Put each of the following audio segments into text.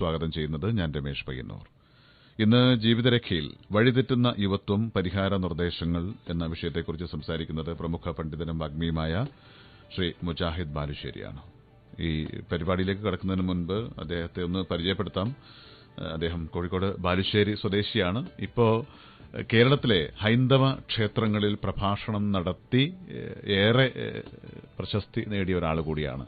സ്വാഗതം ചെയ്യുന്നത് ഞാൻ രമേശ് പയ്യന്നൂർ. ഇന്ന് ജീവിതരേഖയിൽ വഴിതെറ്റുന്ന യുവത്വം പരിഹാര നിർദ്ദേശങ്ങൾ എന്ന വിഷയത്തെക്കുറിച്ച് സംസാരിക്കുന്നത് പ്രമുഖ പണ്ഡിതനും വാഗ്മിയുമായ ശ്രീ മുജാഹിദ് ബാലുശ്ശേരിയാണ്. ഈ പരിപാടിയിലേക്ക് കടക്കുന്നതിന് മുൻപ് അദ്ദേഹത്തെ ഒന്ന് പരിചയപ്പെടുത്താം. അദ്ദേഹം കോഴിക്കോട് ബാലുശ്ശേരി സ്വദേശിയാണ്. ഇപ്പോൾ കേരളത്തിലെ ഹൈന്ദവ ക്ഷേത്രങ്ങളിൽ പ്രഭാഷണം നടത്തി ഏറെ പ്രശസ്തി നേടിയ ഒരാൾ കൂടിയാണ്.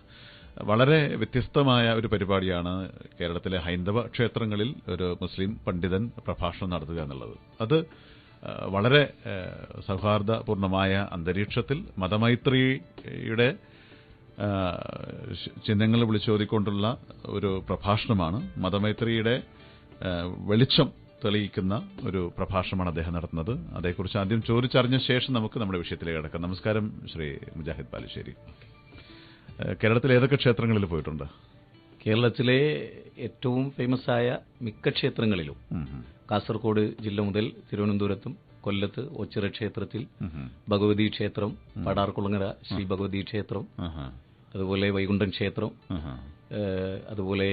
വളരെ വ്യത്യസ്തമായ ഒരു പരിപാടിയാണ് കേരളത്തിലെ ഹൈന്ദവ ക്ഷേത്രങ്ങളിൽ ഒരു മുസ്ലിം പണ്ഡിതൻ പ്രഭാഷണം നടത്തുക എന്നുള്ളത്. അത് വളരെ സൗഹാർദ്ദപൂർണമായ അന്തരീക്ഷത്തിൽ മതമൈത്രിയുടെ ചിഹ്നങ്ങൾ വിളിച്ചോതിക്കൊണ്ടുള്ള ഒരു പ്രഭാഷണമാണ്. മതമൈത്രിയുടെ വെളിച്ചം തെളിയിക്കുന്ന ഒരു പ്രഭാഷണമാണ് അദ്ദേഹം നടത്തുന്നത്. അതേക്കുറിച്ച് ആദ്യം ചോദിച്ചറിഞ്ഞ ശേഷം നമുക്ക് നമ്മുടെ വിഷയത്തിലേക്ക് കടക്കാം. നമസ്കാരം ശ്രീ മുജാഹിദ് ബാലുശ്ശേരി. കേരളത്തിലെ ഏതൊക്കെ ക്ഷേത്രങ്ങളിൽ പോയിട്ടുണ്ട്? കേരളത്തിലെ ഏറ്റവും ഫേമസ് ആയ മിക്ക ക്ഷേത്രങ്ങളിലും, കാസർഗോഡ് ജില്ല മുതൽ തിരുവനന്തപുരത്തും കൊല്ലത്ത് ഓച്ചിറ ക്ഷേത്രത്തിൽ ഭഗവതി ക്ഷേത്രം, പടാർകുളങ്ങര ശ്രീ ഭഗവതി ക്ഷേത്രം, അതുപോലെ വൈകുണ്ഠൻ ക്ഷേത്രം, അതുപോലെ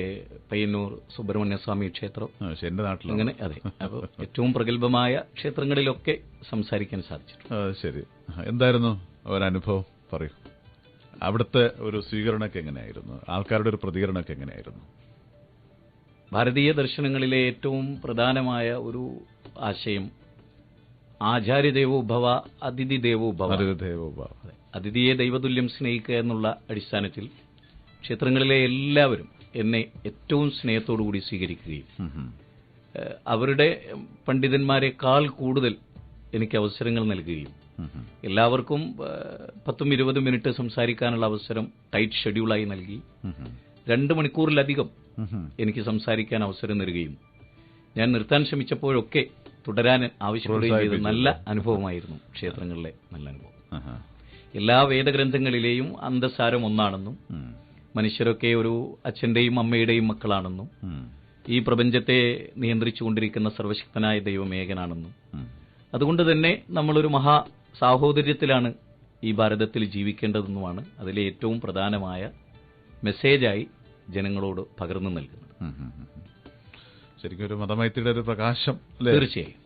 പയ്യന്നൂർ സുബ്രഹ്മണ്യസ്വാമി ക്ഷേത്രം, അങ്ങനെ അതെ. അപ്പോൾ ഏറ്റവും പ്രഗത്ഭമായ ക്ഷേത്രങ്ങളിലൊക്കെ സംസാരിക്കാൻ സാധിച്ചിട്ടുണ്ട്. ശരി, എന്തായിരുന്നു ഒരനുഭവം പറയൂ. അവിടുത്തെ ഒരു സ്വീകരണമൊക്കെ എങ്ങനെയായിരുന്നു? ആൾക്കാരുടെ ഒരു പ്രതികരണമൊക്കെ എങ്ങനെയായിരുന്നു? ഭാരതീയ ദർശനങ്ങളിലെ ഏറ്റവും പ്രധാനമായ ഒരു ആശയം ആചാര്യദേവോഭവ അതിഥി ദേവോഭവ. അതിഥിയെ ദൈവതുല്യം സ്നേഹിക്കുക എന്നുള്ള അടിസ്ഥാനത്തിൽ ക്ഷേത്രങ്ങളിലെ എല്ലാവരും എന്നെ ഏറ്റവും സ്നേഹത്തോടുകൂടി സ്വീകരിക്കുകയും അവരുടെ പണ്ഡിതന്മാരെക്കാൾ കൂടുതൽ എനിക്ക് അവസരങ്ങൾ നൽകുകയും എല്ലാവർക്കും 10-20 മിനിറ്റ് സംസാരിക്കാനുള്ള അവസരം ടൈറ്റ് ഷെഡ്യൂളായി നൽകി 2 മണിക്കൂറിലധികം എനിക്ക് സംസാരിക്കാൻ അവസരം നൽകുകയും ഞാൻ നിർത്താൻ ശ്രമിച്ചപ്പോഴൊക്കെ തുടരാൻ ആവശ്യപ്പെടുകയും ചെയ്ത നല്ല അനുഭവമായിരുന്നു. ക്ഷേത്രങ്ങളിലെ നല്ല അനുഭവം. എല്ലാ വേദഗ്രന്ഥങ്ങളിലെയും അന്തസാരം ഒന്നാണെന്നും മനുഷ്യരൊക്കെ ഒരു അച്ഛന്റെയും അമ്മയുടെയും മക്കളാണെന്നും ഈ പ്രപഞ്ചത്തെ നിയന്ത്രിച്ചുകൊണ്ടിരിക്കുന്ന സർവശക്തനായ ദൈവം ഏകനാണെന്നും അതുകൊണ്ട് തന്നെ നമ്മളൊരു മഹാ സാഹോദര്യത്തിലാണ് ഈ ഭാരതത്തിൽ ജീവിക്കേണ്ടതെന്നുമാണ് അതിലെ ഏറ്റവും പ്രധാനമായ മെസ്സേജായി ജനങ്ങളോട് പകർന്നു നൽകുന്നത്. ശരിക്കും ഒരു മതമൈത്രിയുടെ ഒരു പ്രകാശം. തീർച്ചയായും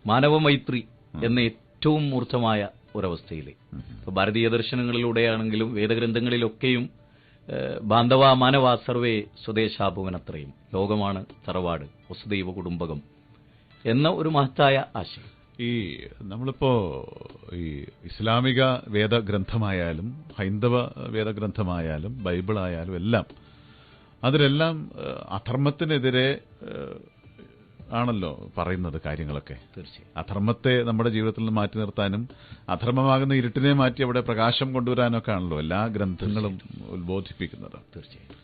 മാനവമൈത്രി എന്ന ഏറ്റവും മൂർത്തമായ ഒരവസ്ഥയിലെ ഭാരതീയ ദർശനങ്ങളിലൂടെയാണെങ്കിലും വേദഗ്രന്ഥങ്ങളിലൊക്കെയും ബാന്ധവ മാനവ സർവേ സ്വദേശാഭുവനത്രയും, ലോകമാണ് തറവാട്, വസുദൈവ കുടുംബകം എന്ന ഒരു മഹത്തായ ആശയം. ഈ നമ്മളിപ്പോ ഈ ഇസ്ലാമിക വേദഗ്രന്ഥമായാലും ഹൈന്ദവ വേദഗ്രന്ഥമായാലും ബൈബിളായാലും എല്ലാം അതിലെല്ലാം അധർമ്മത്തിനെതിരെ ആണല്ലോ പറയുന്നത് കാര്യങ്ങളൊക്കെ. തീർച്ചയായും അധർമ്മത്തെ നമ്മുടെ ജീവിതത്തിൽ നിന്ന് മാറ്റി നിർത്താനും അധർമ്മമാകുന്ന ഇരുട്ടിനെ മാറ്റി അവിടെ പ്രകാശം കൊണ്ടുവരാനൊക്കെ ആണല്ലോ എല്ലാ ഗ്രന്ഥങ്ങളും ഉത്ബോധിപ്പിക്കുന്നത്. തീർച്ചയായും.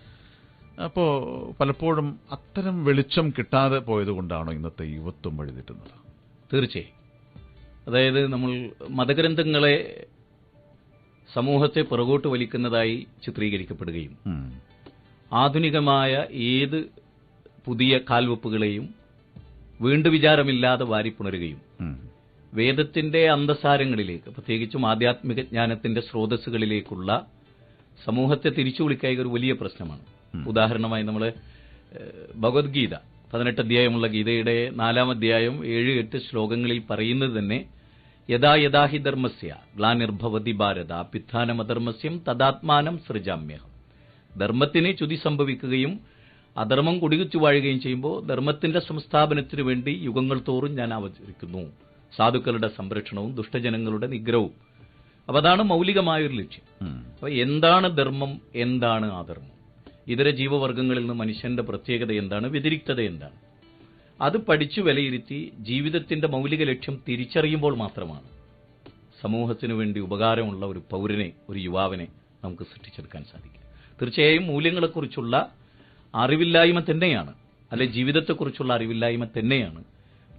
അപ്പോ പലപ്പോഴും അത്തരം വെളിച്ചം കിട്ടാതെ പോയതുകൊണ്ടാണോ ഇന്നത്തെ യുവത്വം വഴിതെറ്റുന്നത്? തീർച്ചയായും. അതായത് നമ്മൾ മതഗ്രന്ഥങ്ങളെ സമൂഹത്തെ പുറകോട്ട് വലിക്കുന്നതായി ചിത്രീകരിക്കപ്പെടുകയും ആധുനികമായ ഏത് പുതിയ കാൽവെപ്പുകളെയും വീണ്ടും വിചാരമില്ലാതെ വാരിപ്പുണരുകയും വേദത്തിന്റെ അന്തസാരങ്ങളിലേക്ക്, പ്രത്യേകിച്ചും ആധ്യാത്മിക ജ്ഞാനത്തിന്റെ സ്രോതസ്സുകളിലേക്കുള്ള സമൂഹത്തെ തിരിച്ചു വിളിക്കുക ഒരു വലിയ പ്രശ്നമാണ്. ഉദാഹരണമായി നമ്മൾ ഭഗവത്ഗീത 18 അധ്യായമുള്ള ഗീതയുടെ 4-ാം അധ്യായം 7-8 ശ്ലോകങ്ങളിൽ പറയുന്നത് തന്നെ യഥാ യഥാ ഹി ധർമ്മസ്യ ഗ്ലാനിർഭവതി ഭാരത അഭ്യുത്ഥാനമധർമ്മസ്യം തദാത്മാനം സൃജാമ്യഹം. ധർമ്മത്തിന് ചുതി സംഭവിക്കുകയും അധർമ്മം കുടികുച്ചു വാഴുകയും ചെയ്യുമ്പോൾ ധർമ്മത്തിന്റെ സംസ്ഥാപനത്തിനു വേണ്ടി യുഗങ്ങൾ തോറും ഞാൻ അവതരിക്കുന്നു. സാധുക്കളുടെ സംരക്ഷണവും ദുഷ്ടജനങ്ങളുടെ നിഗ്രഹവും. അപ്പോൾ അതാണ് മൗലികമായൊരു ലക്ഷ്യം. അപ്പോൾ എന്താണ് ധർമ്മം, എന്താണ് അധർമ്മം, ഇതര ജീവവർഗങ്ങളിൽ നിന്ന് മനുഷ്യന്റെ പ്രത്യേകത എന്താണ്, വ്യതിരിക്തത എന്താണ്, അത് പഠിച്ചു വിലയിരുത്തി ജീവിതത്തിന്റെ മൗലിക ലക്ഷ്യം തിരിച്ചറിയുമ്പോൾ മാത്രമാണ് സമൂഹത്തിനു വേണ്ടി ഉപകാരമുള്ള ഒരു പൗരനെ, ഒരു യുവാവിനെ നമുക്ക് സൃഷ്ടിച്ചെടുക്കാൻ സാധിക്കും. തീർച്ചയായും മൂല്യങ്ങളെക്കുറിച്ചുള്ള അറിവില്ലായ്മ തന്നെയാണ്, അല്ലെ ജീവിതത്തെക്കുറിച്ചുള്ള അറിവില്ലായ്മ തന്നെയാണ്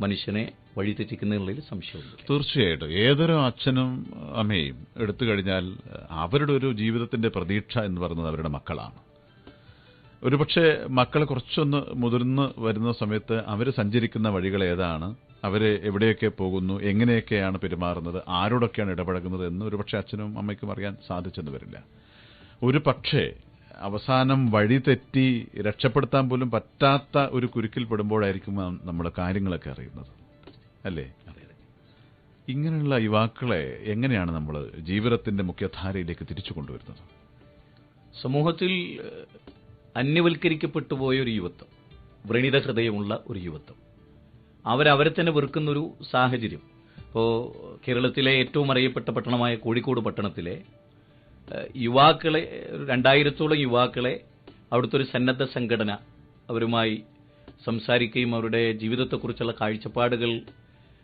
മനുഷ്യനെ വഴിതെറ്റിക്കുന്നതിനുള്ളിൽ സംശയമുണ്ട്. തീർച്ചയായിട്ടും ഏതൊരു അച്ഛനും അമ്മയും എടുത്തു കഴിഞ്ഞാൽ അവരുടെ ഒരു ജീവിതത്തിന്റെ പ്രതീക്ഷ എന്ന് പറയുന്നത് അവരുടെ മക്കളാണ്. ഒരുപക്ഷെ മക്കൾ കുറച്ചൊന്ന് മുതിർന്ന് വരുന്ന സമയത്ത് അവർ സഞ്ചരിക്കുന്ന വഴികൾ ഏതാണ്, അവർ എവിടെയൊക്കെ പോകുന്നു, എങ്ങനെയൊക്കെയാണ് പെരുമാറുന്നത്, ആരോടൊക്കെയാണ് ഇടപഴകുന്നത് എന്ന് ഒരുപക്ഷെ അച്ഛനും അമ്മയ്ക്കും അറിയാൻ സാധിച്ചെന്ന് വരില്ല. ഒരു പക്ഷേ അവസാനം വഴി തെറ്റി രക്ഷപ്പെടുത്താൻ പോലും പറ്റാത്ത ഒരു കുരുക്കിൽ പെടുമ്പോഴായിരിക്കും നമ്മൾ കാര്യങ്ങളൊക്കെ അറിയുന്നത്, അല്ലേ? ഇങ്ങനെയുള്ള യുവാക്കളെ എങ്ങനെയാണ് നമ്മൾ ജീവിതത്തിന്റെ മുഖ്യധാരയിലേക്ക് തിരിച്ചു കൊണ്ടുവരുന്നത്? സമൂഹത്തിൽ അന്യവൽക്കരിക്കപ്പെട്ടു പോയ ഒരു യുവത്വം, വ്രണിത ഹൃദയമുള്ള ഒരു യുവത്വം, അവരെ തന്നെ വെറുക്കുന്നൊരു സാഹചര്യം. ഇപ്പോൾ കേരളത്തിലെ ഏറ്റവും അറിയപ്പെട്ട പട്ടണമായ കോഴിക്കോട് പട്ടണത്തിലെ യുവാക്കളെ, 2000-ഓളം യുവാക്കളെ അവിടുത്തെ ഒരു സന്നദ്ധ സംഘടന അവരുമായി സംസാരിക്കുകയും അവരുടെ ജീവിതത്തെക്കുറിച്ചുള്ള കാഴ്ചപ്പാടുകൾ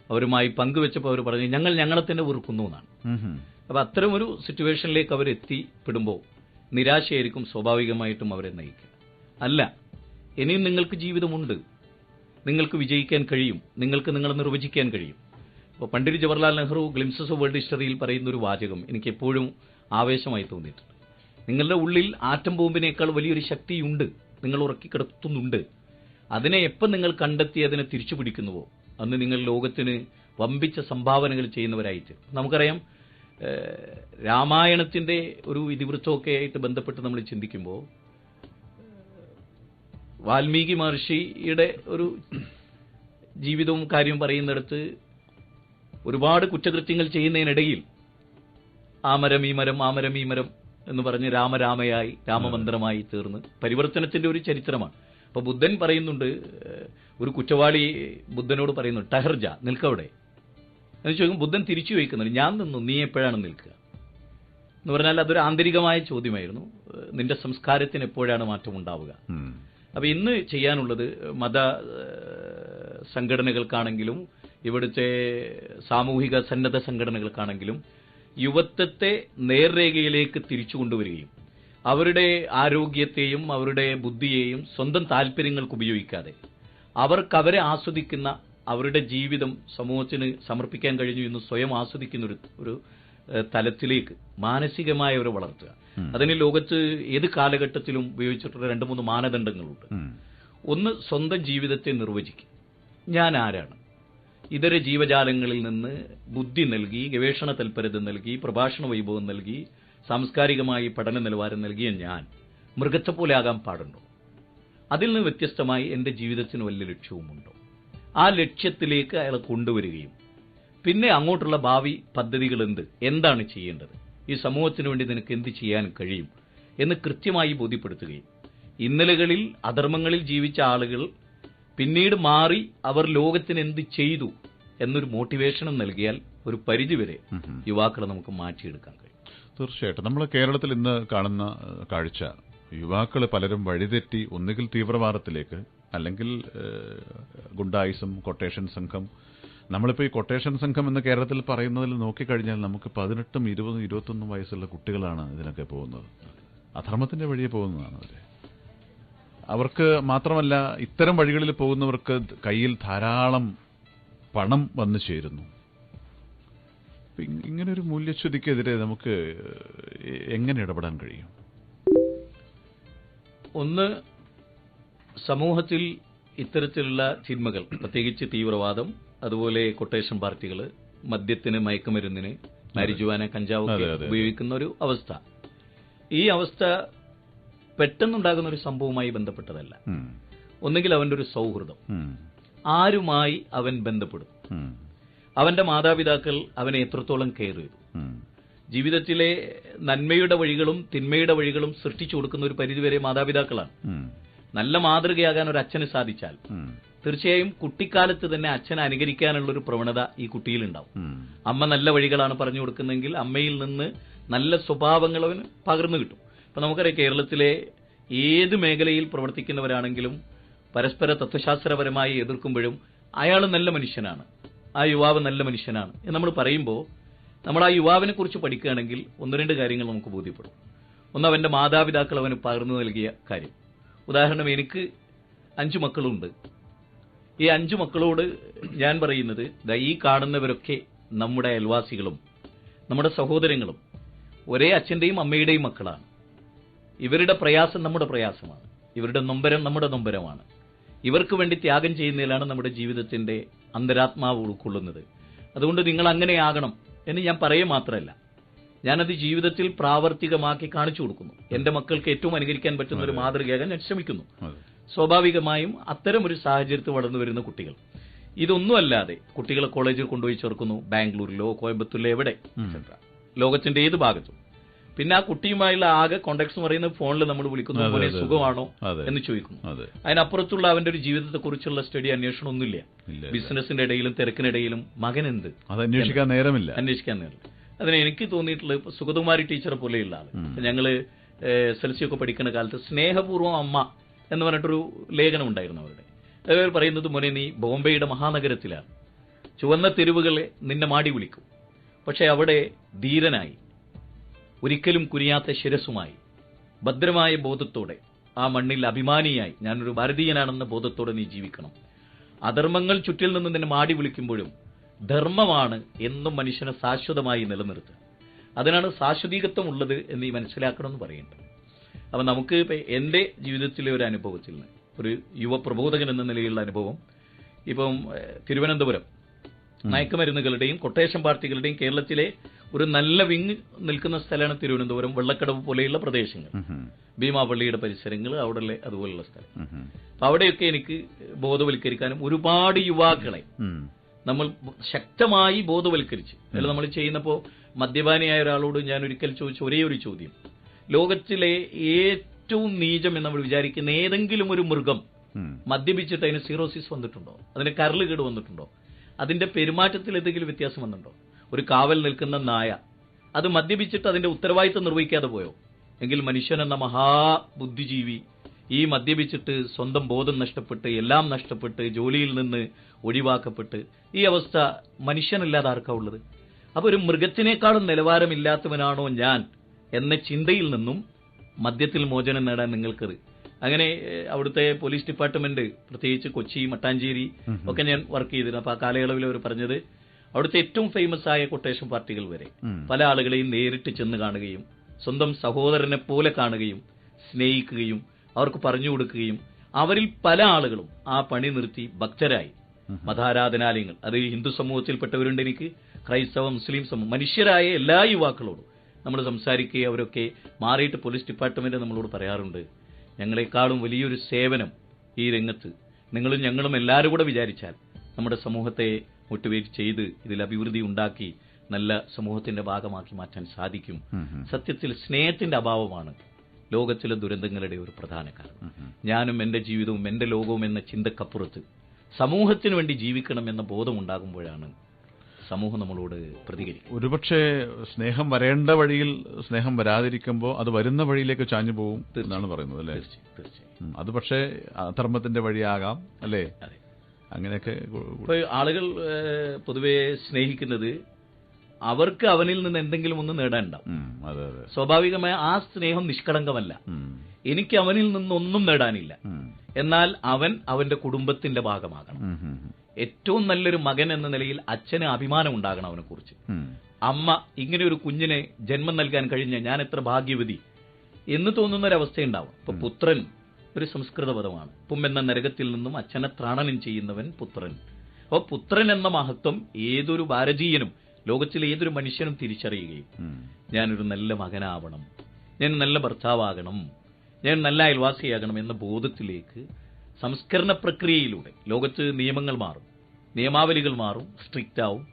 അവരുമായി പങ്കുവെച്ചപ്പോൾ അവർ പറഞ്ഞു, ഞങ്ങളെ തന്നെ വെറുക്കുന്നു എന്നാണ്. അപ്പോൾ അത്തരമൊരു സിറ്റുവേഷനിലേക്ക് അവരെത്തിപ്പെടുമ്പോൾ നിരാശയായിരിക്കും സ്വാഭാവികമായിട്ടും അവരെ നയിക്കുക. അല്ല, ഇനിയും നിങ്ങൾക്ക് ജീവിതമുണ്ട്, നിങ്ങൾക്ക് വിജയിക്കാൻ കഴിയും, നിങ്ങൾക്ക് നിങ്ങളെ നിർവചിക്കാൻ കഴിയും. അപ്പോൾ Pandit Jawaharlal Nehru glimpses of world ഹിസ്റ്ററിയിൽ പറയുന്ന ഒരു വാചകം എനിക്ക് എപ്പോഴും ആവേശമായി തോന്നിയിട്ടുണ്ട്. നിങ്ങളുടെ ഉള്ളിൽ ആറ്റം ബോംബിനേക്കാൾ വലിയൊരു ശക്തിയുണ്ട്, നിങ്ങൾ ഉറക്കിക്കിടത്തുന്നുണ്ട്. അതിനെ എപ്പോൾ നിങ്ങൾ കണ്ടെത്തി അതിനെ തിരിച്ചു പിടിക്കുന്നുവോ അന്ന് നിങ്ങൾ ലോകത്തിന് വമ്പിച്ച സംഭാവനകൾ ചെയ്യുന്നവരായിട്ട്. നമുക്കറിയാം, രാമായണത്തിന്റെ ഒരു ഇതിവൃത്തമൊക്കെ ആയിട്ട് ബന്ധപ്പെട്ട് നമ്മൾ ചിന്തിക്കുമ്പോൾ വാൽമീകി മഹർഷിയുടെ ഒരു ജീവിതവും കാര്യവും പറയുന്നിടത്ത് ഒരുപാട് കുറ്റകൃത്യങ്ങൾ ചെയ്യുന്നതിനിടയിൽ ആ മരം ഈ മരം, ആ മരം ഈ മരം എന്ന് പറഞ്ഞ് രാമരാമയായി രാമമന്ത്രമായി തീർന്ന് പരിവർത്തനത്തിന്റെ ഒരു ചരിത്രമാണ്. അപ്പൊ ബുദ്ധൻ പറയുന്നുണ്ട്, ഒരു കുറ്റവാളി ബുദ്ധനോട് പറയുന്നു, ടഹർജ, നിൽക്കവിടെ എന്ന് ചോദിക്കും. ബുദ്ധൻ തിരിച്ചു ചോദിക്കുന്നുണ്ട്, ഞാൻ നിന്നു, നീ എപ്പോഴാണ് നിൽക്കുക എന്ന് പറഞ്ഞാൽ അതൊരു ആന്തരികമായ ചോദ്യമായിരുന്നു. നിന്റെ സംസ്കാരത്തിന് എപ്പോഴാണ് മാറ്റം ഉണ്ടാവുക? അപ്പൊ ഇന്ന് ചെയ്യാനുള്ളത് മത സംഘടനകൾക്കാണെങ്കിലും ഇവിടുത്തെ സാമൂഹിക സന്നദ്ധ സംഘടനകൾക്കാണെങ്കിലും യുവത്വത്തെ നേർരേഖയിലേക്ക് തിരിച്ചു കൊണ്ടുവരികയും അവരുടെ ആരോഗ്യത്തെയും അവരുടെ ബുദ്ധിയെയും സ്വന്തം താല്പര്യങ്ങൾക്ക് ഉപയോഗിക്കാതെ അവരെ ആസ്വദിക്കുന്ന അവരുടെ ജീവിതം സമൂഹത്തിന് സമർപ്പിക്കാൻ കഴിഞ്ഞു എന്ന് സ്വയം ആസ്വദിക്കുന്ന ഒരു തലത്തിലേക്ക് മാനസികമായ ഒരു വളർത്തുക. അതിന് ലോകത്ത് ഏത് കാലഘട്ടത്തിലും ഉപയോഗിച്ചിട്ടുള്ള 2-3 മാനദണ്ഡങ്ങളുണ്ട്. ഒന്ന്, സ്വന്തം ജീവിതത്തെ നിർവചിക്കും. ഞാൻ ആരാണ്? ഇതര ജീവജാലങ്ങളിൽ നിന്ന് ബുദ്ധി നൽകി, ഗവേഷണ തൽപരത നൽകി, പ്രഭാഷണ വൈഭവം നൽകി, സാംസ്കാരികമായി പഠന നിലവാരം നൽകിയ ഞാൻ മൃഗത്തെ പോലെ ആകാൻ പാടുണ്ടോ? അതിൽ നിന്ന് വ്യത്യസ്തമായി എന്റെ ജീവിതത്തിന് വലിയ ലക്ഷ്യവുമുണ്ടോ? ആ ലക്ഷ്യത്തിലേക്ക് അയാളെ കൊണ്ടുവരികയും പിന്നെ അങ്ങോട്ടുള്ള ഭാവി പദ്ധതികൾ എന്താണ് ചെയ്യേണ്ടത്, ഈ സമൂഹത്തിന് വേണ്ടി നിനക്ക് എന്ത് ചെയ്യാൻ കഴിയും എന്ന് കൃത്യമായി ബോധ്യപ്പെടുത്തുകയും ഇന്നലകളിൽ അധർമ്മങ്ങളിൽ ജീവിച്ച ആളുകൾ പിന്നീട് മാറി അവർ ലോകത്തിന് എന്ത് ചെയ്തു എന്നൊരു മോട്ടിവേഷനും നൽകിയാൽ ഒരു പരിധിവരെ യുവാക്കളെ നമുക്ക് മാറ്റിയെടുക്കാൻ കഴിയും. തീർച്ചയായിട്ടും നമ്മൾ കേരളത്തിൽ ഇന്ന് കാണുന്ന കാഴ്ച, യുവാക്കൾ പലരും വഴിതെറ്റി ഒന്നുകിൽ തീവ്രവാദത്തിലേക്ക്, അല്ലെങ്കിൽ ഗുണ്ടായിസം, കൊട്ടേഷൻ സംഘം. നമ്മളിപ്പോൾ ഈ കൊട്ടേഷൻ സംഘം എന്ന് കേരളത്തിൽ പറയുന്നതിൽ നോക്കിക്കഴിഞ്ഞാൽ നമുക്ക് 18, 20, 21 വയസ്സുള്ള കുട്ടികളാണ് ഇതിനൊക്കെ പോകുന്നത്. അധർമ്മത്തിന്റെ വഴിയെ പോകുന്നതാണ് അവര്. അവർക്ക് മാത്രമല്ല, ഇത്തരം വഴികളിൽ പോകുന്നവർക്ക് കയ്യിൽ ധാരാളം പണം വന്നു ചേരുന്നു. ഇങ്ങനൊരു മൂല്യച്യുതിക്കെതിരെ നമുക്ക് എങ്ങനെ ഇടപെടാൻ കഴിയും? ഒന്ന്, സമൂഹത്തിൽ ഇത്തരത്തിലുള്ള തിന്മകൾ, പ്രത്യേകിച്ച് തീവ്രവാദം, അതുപോലെ കൊട്ടേഷൻ പാർട്ടികൾ, മദ്യത്തിന്, മയക്കുമരുന്നിന്, മരിജുവാന, കഞ്ചാവ് ഉപയോഗിക്കുന്ന ഒരു അവസ്ഥ. ഈ അവസ്ഥ പെട്ടെന്നുണ്ടാകുന്ന ഒരു സംഭവവുമായി ബന്ധപ്പെട്ടതല്ല. ഒന്നുകിൽ അവന്റെ ഒരു സൗഹൃദം, ആരുമായി അവൻ ബന്ധപ്പെടും, അവന്റെ മാതാപിതാക്കൾ അവനെ എത്രത്തോളം കെയർ ചെയ്തു, ജീവിതത്തിലെ നന്മയുടെ വഴികളും തിന്മയുടെ വഴികളും സൃഷ്ടിച്ചു കൊടുക്കുന്ന ഒരു പരിധിവരെ മാതാപിതാക്കളാണ്. നല്ല മാതൃകയാകാൻ ഒരു അച്ഛന് സാധിച്ചാൽ തീർച്ചയായും കുട്ടിക്കാലത്ത് തന്നെ അച്ഛനെ അനുകരിക്കാനുള്ള ഒരു പ്രവണത ഈ കുട്ടിയിലുണ്ടാവും. അമ്മ നല്ല വഴികളാണ് പറഞ്ഞു കൊടുക്കുന്നതെങ്കിൽ അമ്മയിൽ നിന്ന് നല്ല സ്വഭാവങ്ങൾ അവന് പകർന്നു കിട്ടും. അപ്പൊ നമുക്കറിയാം, കേരളത്തിലെ ഏത് മേഖലയിൽ പ്രവർത്തിക്കുന്നവരാണെങ്കിലും പരസ്പര തത്വശാസ്ത്രപരമായി എതിർക്കുമ്പോഴും അയാൾ നല്ല മനുഷ്യനാണ്, ആ യുവാവ് നല്ല മനുഷ്യനാണ് എന്ന് നമ്മൾ പറയുമ്പോൾ നമ്മൾ ആ യുവാവിനെ കുറിച്ച് പഠിക്കുകയാണെങ്കിൽ 1-2 കാര്യങ്ങൾ നമുക്ക് ബോധ്യപ്പെടും. ഒന്ന്, അവന്റെ മാതാപിതാക്കൾ അവന് പകർന്നു നൽകിയ കാര്യം. ഉദാഹരണം, എനിക്ക് 5 മക്കളുണ്ട്. ഈ 5 മക്കളോട് ഞാൻ പറയുന്നത്, ഈ കാണുന്നവരൊക്കെ നമ്മുടെ അയൽവാസികളും നമ്മുടെ സഹോദരങ്ങളും ഒരേ അച്ഛന്റെയും അമ്മയുടെയും മക്കളാണ്. ഇവരുടെ പ്രയാസം നമ്മുടെ പ്രയാസമാണ്, ഇവരുടെ നൊമ്പരം നമ്മുടെ നൊമ്പരമാണ്. ഇവർക്ക് വേണ്ടി ത്യാഗം ചെയ്യുന്നതിലാണ് നമ്മുടെ ജീവിതത്തിന്റെ അന്തരാത്മാവ് ഉൾക്കൊള്ളുന്നത്. അതുകൊണ്ട് നിങ്ങൾ അങ്ങനെയാകണം എന്ന് ഞാൻ പറയുക മാത്രമല്ല, ഞാനത് ജീവിതത്തിൽ പ്രാവർത്തികമാക്കി കാണിച്ചു കൊടുക്കുന്നു. എന്റെ മക്കൾക്ക് ഏറ്റവും അനുകരിക്കാൻ പറ്റുന്ന ഒരു മാതൃകയാകാൻ ഞാൻ ശ്രമിക്കുന്നു. സ്വാഭാവികമായും അത്തരം ഒരു സാഹചര്യത്തിൽ വളർന്നു വരുന്ന കുട്ടികൾ ഇതൊന്നുമല്ലാതെ കുട്ടികളെ കോളേജിൽ കൊണ്ടുപോയി ചേർക്കുന്നു, ബാംഗ്ലൂരിലോ കോയമ്പത്തൂരിലോ എവിടെ, ലോകത്തിന്റെ ഏത് ഭാഗത്തും. പിന്നെ ആ കുട്ടിയുമായുള്ള ആകെ കോണ്ടാക്ട്സ് പറയുന്നത് ഫോണിൽ നമ്മൾ വിളിക്കുന്നു, പോലെ സുഖമാണോ എന്ന് ചോദിക്കുന്നു. അതിനപ്പുറത്തുള്ള അവന്റെ ഒരു ജീവിതത്തെക്കുറിച്ചുള്ള സ്റ്റഡി അന്വേഷണം ഒന്നുമില്ല. ബിസിനസിന്റെ ഇടയിലും തിരക്കിനിടയിലും മകനെന്ത് അന്വേഷിക്കാൻ നേരമില്ല. അതിന് എനിക്ക് തോന്നിയിട്ടുള്ളത് സുഗതകുമാരി ടീച്ചറെ പോലെയുള്ള ആള്. ഞങ്ങള് സെൽസിയൊക്കെ പഠിക്കുന്ന കാലത്ത് സ്നേഹപൂർവ്വം അമ്മ എന്ന് പറഞ്ഞിട്ടൊരു ലേഖനം ഉണ്ടായിരുന്നു അവരുടെ. അവർ പറയുന്നത്, മോനെ നീ ബോംബെയുടെ മഹാനഗരത്തിലാണ്, ചുവന്ന തെരുവുകളെ നിന്നെ മാടി വിളിക്കും, പക്ഷെ അവിടെ ധീരനായി ഒരിക്കലും കുനിയാത്ത ശിരസുമായി ഭദ്രമായ ബോധത്തോടെ ആ മണ്ണിൽ അഭിമാനിയായി ഞാനൊരു ഭാരതീയനാണെന്ന ബോധത്തോടെ നീ ജീവിക്കണം. അധർമ്മങ്ങൾ ചുറ്റിൽ നിന്ന് നിന്നെ മാടി വിളിക്കുമ്പോഴും ധർമ്മമാണ് എന്നും മനുഷ്യനെ ശാശ്വതമായി നിലനിർത്തുക. അതിനാണ് ശാശ്വതീകത്വം ഉള്ളത് എന്ന് ഈ മനസ്സിലാക്കണമെന്ന് പറയുന്നുണ്ട്. അപ്പം നമുക്ക് ഇപ്പം എൻ്റെ ജീവിതത്തിലെ ഒരു അനുഭവത്തിൽ നിന്ന് ഒരു യുവപ്രബോധകൻ എന്ന നിലയിലുള്ള അനുഭവം, ഇപ്പം തിരുവനന്തപുരം മയക്കുമരുന്നുകളുടെയും കൊട്ടേഷൻ പാർട്ടികളുടെയും കേരളത്തിലെ ഒരു നല്ല വിങ് നിൽക്കുന്ന സ്ഥലമാണ് തിരുവനന്തപുരം, വെള്ളക്കടവ് പോലെയുള്ള പ്രദേശങ്ങൾ, ഭീമാപള്ളിയുടെ പരിസരങ്ങൾ, അവിടെ അതുപോലുള്ള സ്ഥലം. അപ്പൊ അവിടെയൊക്കെ എനിക്ക് ബോധവൽക്കരിക്കാനും ഒരുപാട് യുവാക്കളെ നമ്മൾ ശക്തമായി ബോധവൽക്കരിച്ച്, അല്ല നമ്മൾ ചെയ്യുന്നപ്പോ മദ്യപാനിയായ ഒരാളോട് ഞാൻ ഒരിക്കൽ ചോദിച്ച ഒരേ ഒരു ചോദ്യം, ലോകത്തിലെ ഏറ്റവും നീചം എന്ന് നമ്മൾ വിചാരിക്കുന്ന ഏതെങ്കിലും ഒരു മൃഗം മദ്യപിച്ചിട്ട് അതിന് സീറോസിസ് വന്നിട്ടുണ്ടോ, അതിന് കരളുകേട് വന്നിട്ടുണ്ടോ, അതിന്റെ പെരുമാറ്റത്തിൽ എന്തെങ്കിലും വ്യത്യാസം വന്നിട്ടുണ്ടോ? ഒരു കാവൽ നിൽക്കുന്ന നായ അത് മദ്യപിച്ചിട്ട് അതിന്റെ ഉത്തരവാദിത്തം നിർവഹിക്കാതെ പോയോ? എങ്കിൽ മനുഷ്യൻ എന്ന മഹാബുദ്ധിജീവി ഈ മദ്യപിച്ചിട്ട് സ്വന്തം ബോധം നഷ്ടപ്പെട്ട് എല്ലാം നഷ്ടപ്പെട്ട് ജോലിയിൽ നിന്ന് ഒഴിവാക്കപ്പെട്ട് ഈ അവസ്ഥ മനുഷ്യനല്ലാതെ ആർക്കാ ഉള്ളത്? അപ്പൊ ഒരു മൃഗത്തിനേക്കാളും നിലവാരമില്ലാത്തവനാണോ ഞാൻ എന്ന ചിന്തയിൽ നിന്നും മദ്യത്തിൽ മോചനം നേടാൻ നിങ്ങൾക്കത്. അങ്ങനെ അവിടുത്തെ പോലീസ് ഡിപ്പാർട്ട്മെന്റ്, പ്രത്യേകിച്ച് കൊച്ചി, മട്ടാഞ്ചേരി ഒക്കെ ഞാൻ വർക്ക് ചെയ്തിരുന്നു. അപ്പൊ ആ കാലയളവിൽ അവർ പറഞ്ഞത്, അവിടുത്തെ ഏറ്റവും ഫേമസ് ആയ കൊട്ടേഷൻ പാർട്ടികൾ വരെ പല ആളുകളെയും നേരിട്ട് ചെന്ന് കാണുകയും സ്വന്തം സഹോദരനെ പോലെ കാണുകയും സ്നേഹിക്കുകയും അവർക്ക് പറഞ്ഞു കൊടുക്കുകയും അവരിൽ പല ആളുകളും ആ പണി നിർത്തി ഭക്തരായി. മതാരാധനാലയങ്ങൾ, അത് ഹിന്ദു സമൂഹത്തിൽപ്പെട്ടവരുണ്ട്, എനിക്ക് ക്രൈസ്തവ മുസ്ലിം സമൂഹം, മനുഷ്യരായ എല്ലാ യുവാക്കളോടും നമ്മൾ സംസാരിക്കുകയും അവരൊക്കെ മാറിയിട്ട് പോലീസ് ഡിപ്പാർട്ട്മെന്റ് നമ്മളോട് പറയാറുണ്ട്, ഞങ്ങളെക്കാളും വലിയൊരു സേവനം ഈ രംഗത്ത് നിങ്ങളും ഞങ്ങളും എല്ലാവരും കൂടെ വിചാരിച്ചാൽ നമ്മുടെ സമൂഹത്തെ മോട്ടിവേറ്റ് ചെയ്ത് ഇതിൽ അഭിവൃദ്ധി ഉണ്ടാക്കി നല്ല സമൂഹത്തിന്റെ ഭാഗമാക്കി മാറ്റാൻ സാധിക്കും. സത്യത്തിൽ സ്നേഹത്തിന്റെ അഭാവമാണ് ലോകത്തിലെ ദുരന്തങ്ങളുടെ ഒരു പ്രധാന കാരണം. ഞാനും എന്റെ ജീവിതവും എന്റെ ലോകവും എന്ന ചിന്തക്കപ്പുറത്ത് സമൂഹത്തിന് വേണ്ടി ജീവിക്കണം എന്ന ബോധം ഉണ്ടാകുമ്പോഴാണ് സമൂഹം നമ്മളോട് പ്രതികരിക്കും. ഒരുപക്ഷെ സ്നേഹം വരേണ്ട വഴിയിൽ സ്നേഹം വരാതിരിക്കുമ്പോൾ അത് വരുന്ന വഴിയിലേക്ക് ചാഞ്ഞു പോകും എന്നാണ് പറയുന്നത്, അല്ലേ? തീർച്ചയായും. അത് പക്ഷേ അധർമ്മത്തിന്റെ വഴിയാകാം, അല്ലേ? അങ്ങനെയൊക്കെ ആളുകൾ പൊതുവെ സ്നേഹിക്കുന്നത് അവർക്ക് അവനിൽ നിന്ന് എന്തെങ്കിലും ഒന്ന് നേടാനുണ്ടാവും. സ്വാഭാവികമായ ആ സ്നേഹം നിഷ്കളങ്കമല്ല. എനിക്ക് അവനിൽ നിന്നൊന്നും നേടാനില്ല, എന്നാൽ അവൻ അവന്റെ കുടുംബത്തിന്റെ ഭാഗമാകണം. ഏറ്റവും നല്ലൊരു മകൻ എന്ന നിലയിൽ അച്ഛന് അഭിമാനം ഉണ്ടാകണം അവനെ കുറിച്ച്. അമ്മ ഇങ്ങനെ ഒരു കുഞ്ഞിനെ ജന്മം നൽകാൻ കഴിഞ്ഞ ഞാൻ എത്ര ഭാഗ്യവതി എന്ന് തോന്നുന്ന ഒരവസ്ഥയുണ്ടാവും. ഇപ്പൊ പുത്രൻ ഒരു സംസ്കൃത പദമാണ്. പും എന്ന നരകത്തിൽ നിന്നും അച്ഛനെ ത്രാണനം ചെയ്യുന്നവൻ പുത്രൻ. അപ്പോൾ പുത്രൻ എന്ന മഹത്വം ഏതൊരു ഭാരതീയനും ലോകത്തിലെ ഏതൊരു മനുഷ്യനും തിരിച്ചറിയുകയും ഞാനൊരു നല്ല മകനാവണം, ഞാൻ നല്ല ഭർത്താവാകണം, ഞാൻ നല്ല അയൽവാസിയാകണം എന്ന ബോധത്തിലേക്ക് സംസ്കരണ പ്രക്രിയയിലൂടെ ലോകത്ത് നിയമങ്ങൾ മാറും, നിയമാവലികൾ മാറും, സ്ട്രിക്റ്റ് ആവും.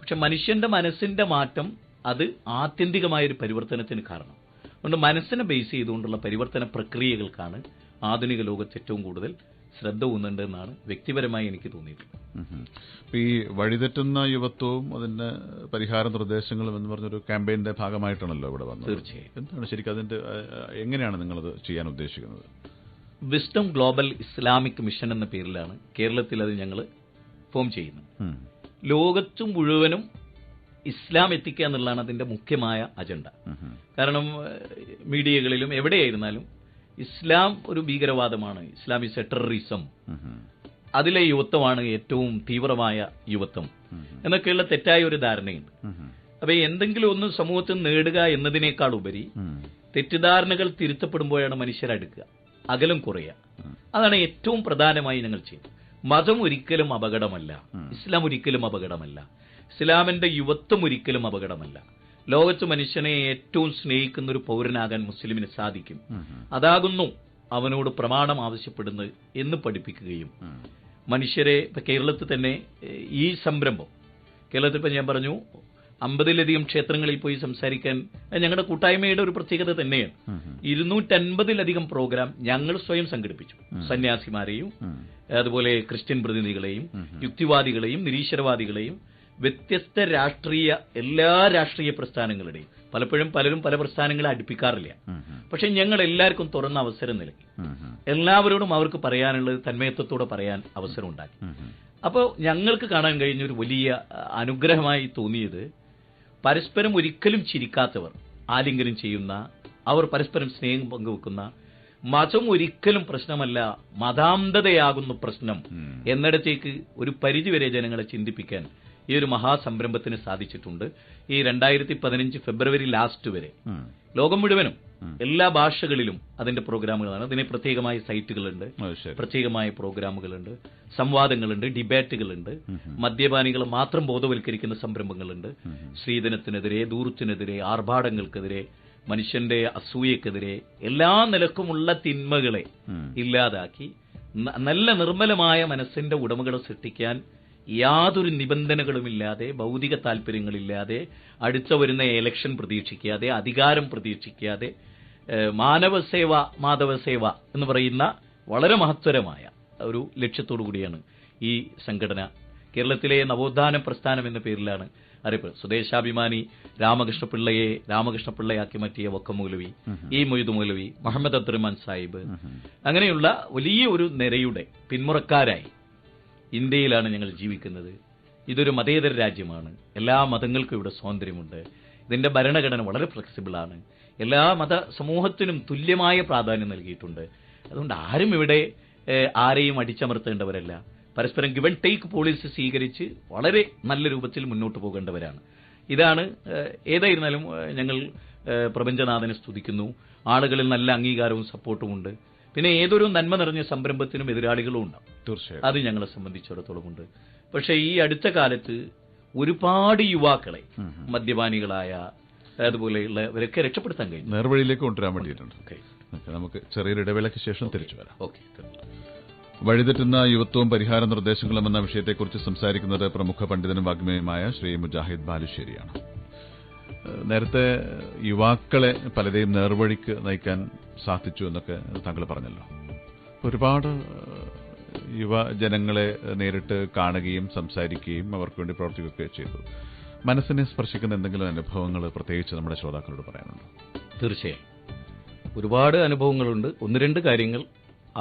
പക്ഷെ മനുഷ്യന്റെ മനസ്സിന്റെ മാറ്റം അത് ആത്യന്തികമായൊരു പരിവർത്തനത്തിന് കാരണം. അതുകൊണ്ട് മനസ്സിനെ ബേസ് ചെയ്തുകൊണ്ടുള്ള പരിവർത്തന പ്രക്രിയകൾക്കാണ് ആധുനിക ലോകത്ത് ഏറ്റവും കൂടുതൽ ശ്രദ്ധ ഊന്നുണ്ട് എന്നാണ് വ്യക്തിപരമായി എനിക്ക് തോന്നിയിട്ടുള്ളത്. ഈ വഴിതെറ്റുന്ന യുവത്വവും അതിന്റെ പരിഹാര നിർദ്ദേശങ്ങളും എന്ന് പറഞ്ഞൊരു ക്യാമ്പയിന്റെ ഭാഗമായിട്ടാണല്ലോ ഇവിടെ വന്നത്. തീർച്ചയായും. എന്താണ് ശരിക്കും അതിന്റെ, എങ്ങനെയാണ് നിങ്ങളത് ചെയ്യാൻ ഉദ്ദേശിക്കുന്നത്? വിസ്ഡം ഗ്ലോബൽ ഇസ്ലാമിക് മിഷൻ എന്ന പേരിലാണ് കേരളത്തിൽ അത് ഞങ്ങൾ ഫോം ചെയ്യുന്നത്. ലോകത്തും മുഴുവനും ഇസ്ലാം എത്തിക്കുക എന്നുള്ളതാണ് അതിന്റെ മുഖ്യമായ അജണ്ട. കാരണം മീഡിയകളിലും എവിടെയായിരുന്നാലും ഇസ്ലാം ഒരു ഭീകരവാദമാണ്, ഇസ്ലാം ഇസ് എ ടെററിസം, അതിലെ യുവത്വമാണ് ഏറ്റവും തീവ്രമായ യുവത്വം എന്നൊക്കെയുള്ള തെറ്റായ ഒരു ധാരണയുണ്ട്. അപ്പൊ എന്തെങ്കിലും ഒന്ന് സമൂഹത്തിൽ നേടുക എന്നതിനേക്കാൾ ഉപരി തെറ്റിദ്ധാരണകൾ തിരുത്തപ്പെടുമ്പോഴാണ് മനുഷ്യരടുക്കുക, അകലം കുറയുക. അതാണ് ഏറ്റവും പ്രധാനമായി ഞങ്ങൾ ചെയ്യുന്നത്. മതം ഒരിക്കലും അപകടമല്ല, ഇസ്ലാം ഒരിക്കലും അപകടമല്ല, ഇസ്ലാമിന്റെ യുവത്വം ഒരിക്കലും അപകടമല്ല. ലോകത്ത് മനുഷ്യനെ ഏറ്റവും സ്നേഹിക്കുന്ന ഒരു പൗരനാകാൻ മുസ്ലിമിന് സാധിക്കും. അതാകുന്നു അവനോട് പ്രമാണം ആവശ്യപ്പെടുന്നത് എന്ന് പഠിപ്പിക്കുകയും മനുഷ്യരെ ഇപ്പൊ കേരളത്തിൽ തന്നെ ഈ സംരംഭം കേരളത്തിൽ ഇപ്പം ഞാൻ പറഞ്ഞു 50-ലധികം ക്ഷേത്രങ്ങളിൽ പോയി സംസാരിക്കാൻ ഞങ്ങളുടെ കൂട്ടായ്മയുടെ ഒരു പ്രത്യേകത തന്നെയാണ്. 250-ലധികം പ്രോഗ്രാം ഞങ്ങൾ സ്വയം സംഘടിപ്പിച്ചു. സന്യാസിമാരെയും അതുപോലെ ക്രിസ്ത്യൻ പ്രതിനിധികളെയും യുക്തിവാദികളെയും നിരീശ്വരവാദികളെയും വ്യത്യസ്ത എല്ലാ രാഷ്ട്രീയ പ്രസ്ഥാനങ്ങളുടെയും പലപ്പോഴും പലരും പല പ്രസ്ഥാനങ്ങളെ അടുപ്പിക്കാറില്ല. പക്ഷെ ഞങ്ങൾ എല്ലാവർക്കും തുറന്ന അവസരം നൽകി. എല്ലാവരോടും അവർക്ക് പറയാനുള്ളത് തന്മയത്വത്തോടെ പറയാൻ അവസരം ഉണ്ടാക്കി. അപ്പോൾ ഞങ്ങൾക്ക് കാണാൻ കഴിഞ്ഞ ഒരു വലിയ അനുഗ്രഹമായി തോന്നിയത് പരസ്പരം ഒരിക്കലും ചിരിക്കാത്തവർ, ആലിംഗനം ചെയ്യുന്ന, അവർ പരസ്പരം സ്നേഹം പങ്കുവെക്കുന്ന, മതം ഒരിക്കലും പ്രശ്നമല്ല, മതാന്ധതയാകുന്ന പ്രശ്നം എന്നിടത്തേക്ക് ഒരു പരിധിവരെ ജനങ്ങളെ ചിന്തിപ്പിക്കാൻ ഈ ഒരു മഹാസംരംഭത്തിന് സാധിച്ചിട്ടുണ്ട്. ഈ 2015 ഫെബ്രുവരി ലാസ്റ്റ് വരെ ലോകം മുഴുവനും എല്ലാ ഭാഷകളിലും അതിന്റെ പ്രോഗ്രാമുകളാണ്. അതിന് പ്രത്യേകമായ സൈറ്റുകളുണ്ട്, പ്രത്യേകമായ പ്രോഗ്രാമുകളുണ്ട്, സംവാദങ്ങളുണ്ട്, ഡിബേറ്റുകളുണ്ട്, മദ്യപാനികളെ മാത്രം ബോധവൽക്കരിക്കുന്ന സംരംഭങ്ങളുണ്ട്. സ്ത്രീധനത്തിനെതിരെ, ദൂർത്തിനെതിരെ, ആർഭാടങ്ങൾക്കെതിരെ, മനുഷ്യന്റെ അസൂയക്കെതിരെ എല്ലാ നിലക്കുമുള്ള തിന്മകളെ ഇല്ലാതാക്കി നല്ല നിർമ്മലമായ മനസ്സിന്റെ ഉടമകളെ സൃഷ്ടിക്കാൻ യാതൊരു നിബന്ധനകളുമില്ലാതെ, ഭൗതിക താല്പര്യങ്ങളില്ലാതെ, അടുത്ത വരുന്ന ഇലക്ഷൻ പ്രതീക്ഷിക്കാതെ, അധികാരം പ്രതീക്ഷിക്കാതെ, മാനവസേവ മാധവസേവ എന്ന് പറയുന്ന വളരെ മഹത്തരമായ ഒരു ലക്ഷ്യത്തോടു കൂടിയാണ് ഈ സംഘടന കേരളത്തിലെ നവോത്ഥാന പ്രസ്ഥാനം എന്ന പേരിലാണ് അറിയപ്പെടുന്നത്. സ്വദേശാഭിമാനി രാമകൃഷ്ണപിള്ളയാക്കി മാറ്റിയ വക്കമൗലവി, മൊയ്തു മൗലവി, മുഹമ്മദ് അബ്ദുറഹ്മാൻ സാഹിബ്, അങ്ങനെയുള്ള വലിയ ഒരു നിരയുടെ പിന്മുറക്കാരായി ഇന്ത്യയിലാണ് ഞങ്ങൾ ജീവിക്കുന്നത്. ഇതൊരു മതേതര രാജ്യമാണ്. എല്ലാ മതങ്ങൾക്കും ഇവിടെ സ്വാതന്ത്ര്യമുണ്ട്. ഇതിന്റെ ഭരണഘടന വളരെ ഫ്ലെക്സിബിളാണ്. എല്ലാ മത സമൂഹത്തിനും തുല്യമായ പ്രാധാന്യം നൽകിയിട്ടുണ്ട്. അതുകൊണ്ട് ആരും ഇവിടെ ആരെയും അടിച്ചമർത്തേണ്ടവരല്ല. പരസ്പരം ഗിവൺ ടേക്ക് പോളിസി സ്വീകരിച്ച് വളരെ നല്ല രൂപത്തിൽ മുന്നോട്ട് പോകേണ്ടവരാണ്. ഇതാണ് ഏതായിരുന്നാലും ഞങ്ങൾ പ്രപഞ്ചനാഥനെ സ്തുതിക്കുന്നു. ആളുകളിൽ നല്ല അംഗീകാരവും സപ്പോർട്ടും ഉണ്ട്. പിന്നെ ഏതൊരു നന്മ നിറഞ്ഞ സംരംഭത്തിനും എതിരാളികളും ഉണ്ടാവും. തീർച്ചയായും അത് ഞങ്ങളെ സംബന്ധിച്ചിടത്തോളം ഉണ്ട്. പക്ഷേ ഈ അടുത്ത കാലത്ത് ഒരുപാട് യുവാക്കളെ മദ്യപാനികളായ അതുപോലെയുള്ളവരൊക്കെ രക്ഷപ്പെടുത്താൻ കഴിയും, നേർവഴിയിലേക്ക് കൊണ്ടുവരാൻ വേണ്ടിയിട്ടുണ്ട്. നമുക്ക് ചെറിയൊരു ഇടവേളയ്ക്ക് ശേഷം തിരിച്ചു വരാം. വഴിതെറ്റുന്ന യുവത്വവും പരിഹാര നിർദ്ദേശങ്ങളും എന്ന വിഷയത്തെക്കുറിച്ച് സംസാരിക്കുന്നത് പ്രമുഖ പണ്ഡിതനും വാഗ്മിയുമായ ശ്രീ മുജാഹിദ് ബാലുശ്ശേരിയാണ്. നേരത്തെ യുവാക്കളെ പലരെയും നേർവഴിക്ക് നയിക്കാൻ സാധിച്ചു എന്നൊക്കെ താങ്കൾ പറഞ്ഞല്ലോ. ഒരുപാട് യുവജനങ്ങളെ നേരിട്ട് കാണുകയും സംസാരിക്കുകയും അവർക്ക് വേണ്ടി പ്രവർത്തിക്കുകയൊക്കെ ചെയ്തു. മനസ്സിനെ സ്പർശിക്കുന്ന എന്തെങ്കിലും അനുഭവങ്ങൾ പ്രത്യേകിച്ച് നമ്മുടെ ശ്രോതാക്കളോട് പറയാനുണ്ടോ? തീർച്ചയായും ഒരുപാട് അനുഭവങ്ങളുണ്ട്. ഒന്ന് രണ്ട് കാര്യങ്ങൾ